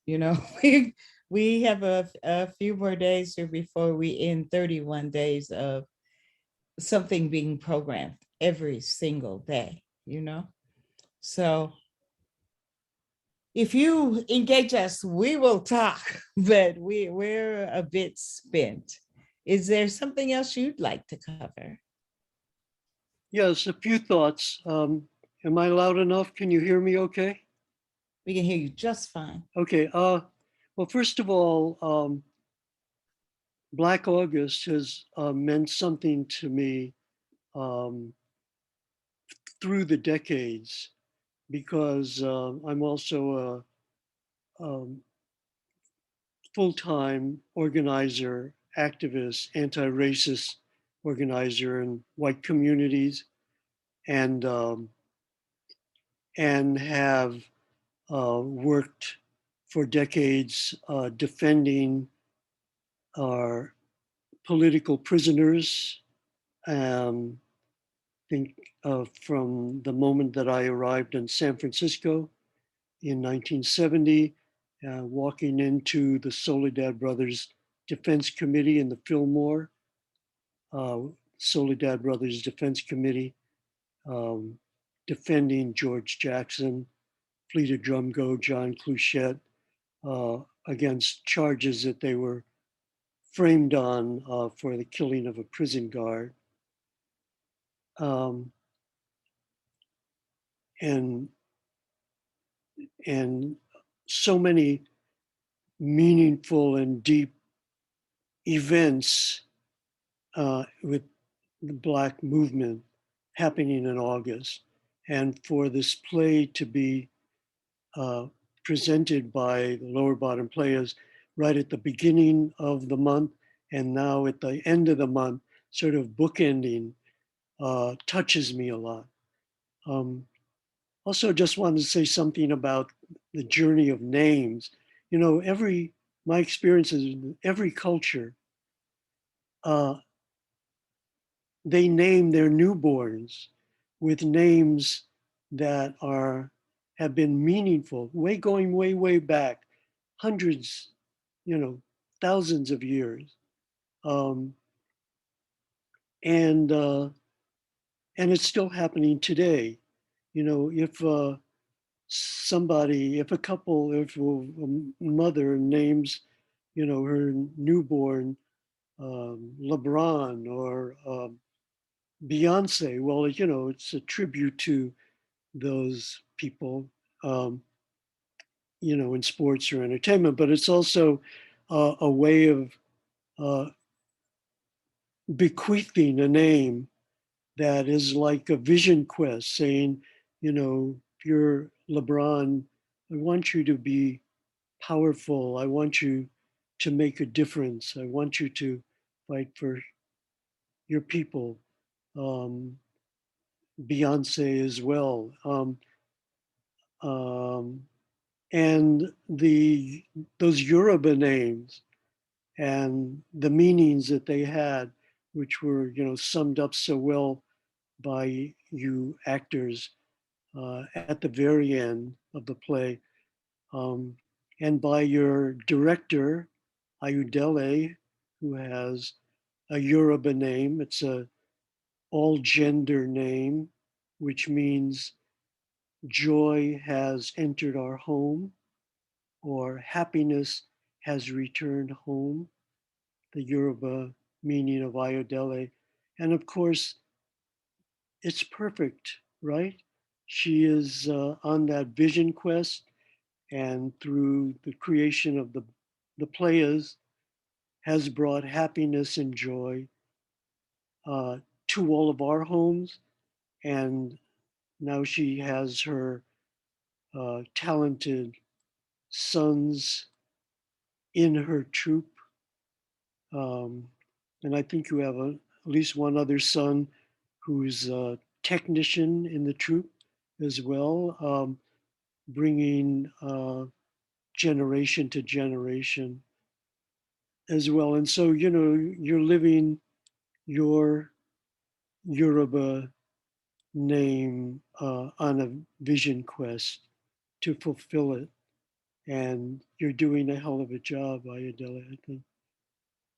[SPEAKER 3] you know, we have a few more days here before we end 31 days of something being programmed every single day, you know? So if you engage us, we will talk, but we're a bit spent. Is there something else you'd like to cover?
[SPEAKER 12] Yes, a few thoughts. Am I loud enough? Can you hear me okay?
[SPEAKER 3] We can hear you just fine.
[SPEAKER 12] Okay. Well, first of all, Black August has meant something to me um, through the decades because I'm also a full-time organizer, activist, anti-racist organizer in white communities, and have worked for decades defending our political prisoners. I think from the moment that I arrived in San Francisco in 1970, walking into the Soledad Brothers Defense Committee in the Fillmore, Soledad Brothers Defense Committee, defending George Jackson, Fleeta Drumgo, John Cluchette, against charges that they were framed on for the killing of a prison guard. Um, and so many meaningful and deep events with the Black movement happening in August. And for this play to be presented by the Lower Bottom Players right at the beginning of the month and now at the end of the month, sort of bookending, touches me a lot. Also, just wanted to say something about the journey of names. You know, my experiences in every culture, they name their newborns with names that have been meaningful, way back, hundreds, thousands of years. Um, and it's still happening today. You know, if if a couple, if a mother names, her newborn LeBron or Beyonce, well, it's a tribute to those people, in sports or entertainment, but it's also a way of bequeathing a name that is like a vision quest saying, if you're LeBron, I want you to be powerful. I want you to make a difference. I want you to fight for your people. Beyonce as well. Um, and those Yoruba names and the meanings that they had, which were, summed up so well by you actors at the very end of the play, and by your director, Ayudele, who has a Yoruba name. It's a all gender name, which means joy has entered our home or happiness has returned home, the Yoruba meaning of Ayodele. And of course, it's perfect, right? She is on that vision quest, and through the creation of the players, has brought happiness and joy to all of our homes. And now she has her talented sons in her troupe And I think you have at least one other son who's a technician in the troop as well, bringing generation to generation as well. And so, you know, you're living your Yoruba name on a vision quest to fulfill it. And you're doing a hell of a job, Ayodele, I think.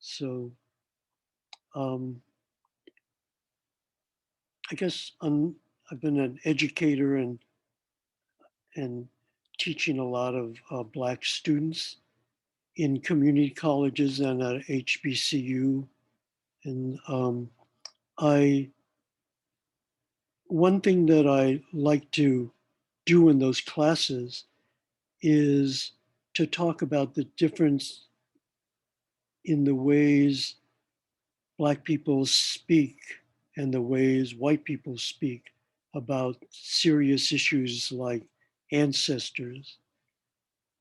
[SPEAKER 12] So I guess I've been an educator and teaching a lot of Black students in community colleges and at HBCU. And one thing that I like to do in those classes is to talk about the difference in the ways Black people speak and the ways white people speak about serious issues like ancestors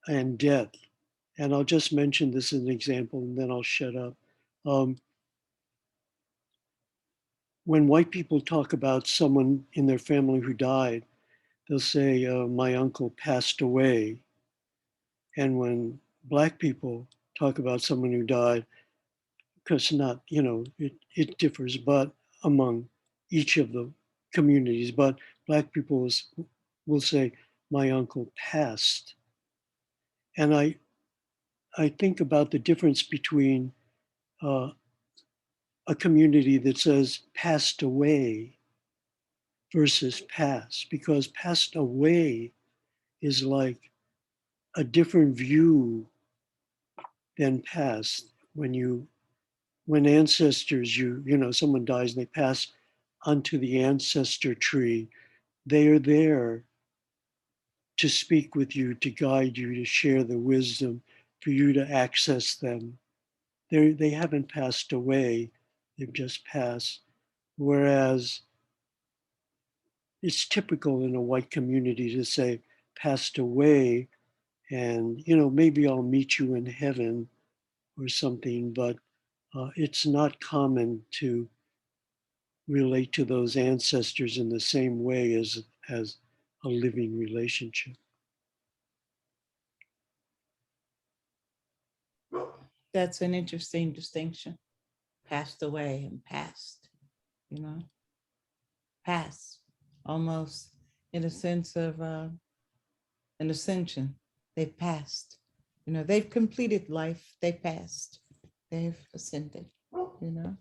[SPEAKER 12] and death. And I'll just mention this as an example and then I'll shut up. When white people talk about someone in their family who died, they'll say, my uncle passed away. And when Black people talk about someone who died, because not, you know, it differs, but among each of the communities, but Black people will say, my uncle passed. And I think about the difference between a community that says passed away versus passed, because passed away is like a different view than past. When ancestors, you know, someone dies and they pass onto the ancestor tree, they are there to speak with you, to guide you, to share the wisdom, for you to access them. They haven't passed away, they've just passed. Whereas it's typical in a white community to say passed away and, you know, maybe I'll meet you in heaven or something, but it's not common to relate to those ancestors in the same way as a living relationship.
[SPEAKER 3] That's an interesting distinction. Passed away and past, you know, past, almost in a sense of an ascension. They've passed, you know, they've completed life, they passed, they've ascended, you know.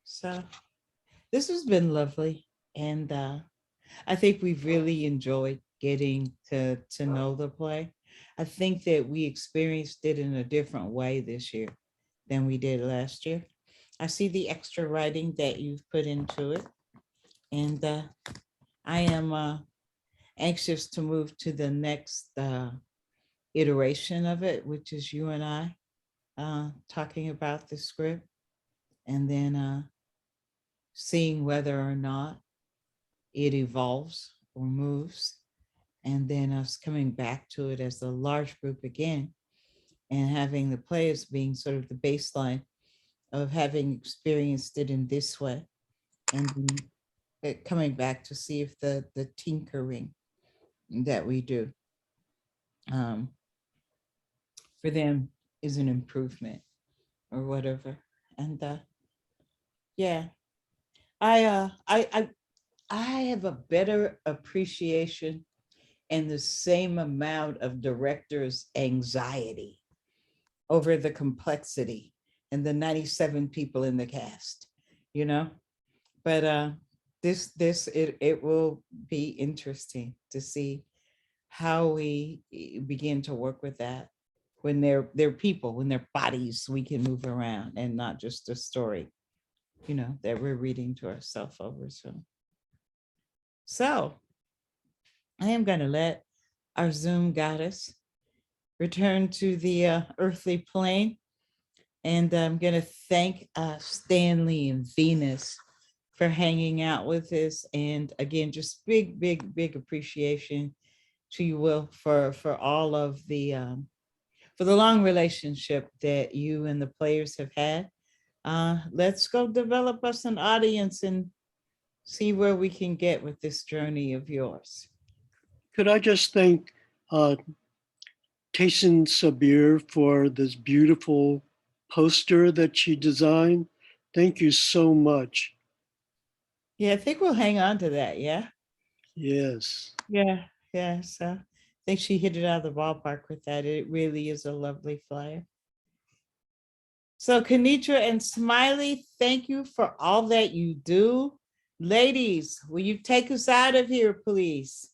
[SPEAKER 3] So this has been lovely. And I think we've really enjoyed getting to know the play. I think that we experienced it in a different way this year than we did last year. I see the extra writing that you've put into it. And I am anxious to move to the next iteration of it, which is you and I talking about the script and then seeing whether or not it evolves or moves, and then us coming back to it as a large group again and having the players being sort of the baseline of having experienced it in this way, and coming back to see if the tinkering that we do for them is an improvement or whatever. And yeah, I have a better appreciation and the same amount of director's anxiety over the complexity and the 97 people in the cast, you know. But it will be interesting to see how we begin to work with that when they're people, when they're bodies we can move around and not just a story, you know, that we're reading to ourselves over. So I am going to let our Zoom goddess return to the earthly plane. And I'm going to thank Stanley and Venus for hanging out with us. And again, just big appreciation to you, Will, for all of the for the long relationship that you and the players have had. Let's go develop us an audience and see where we can get with this journey of yours.
[SPEAKER 12] Could I just thank Tayson Sabir for this beautiful poster that she designed? Thank you so much.
[SPEAKER 3] Yeah, I think we'll hang on to that. Yeah.
[SPEAKER 12] Yes.
[SPEAKER 3] Yeah. Yeah. So I think she hit it out of the ballpark with that. It really is a lovely flyer. So Kenitra and Smiley, thank you for all that you do. Ladies, will you take us out of here, please?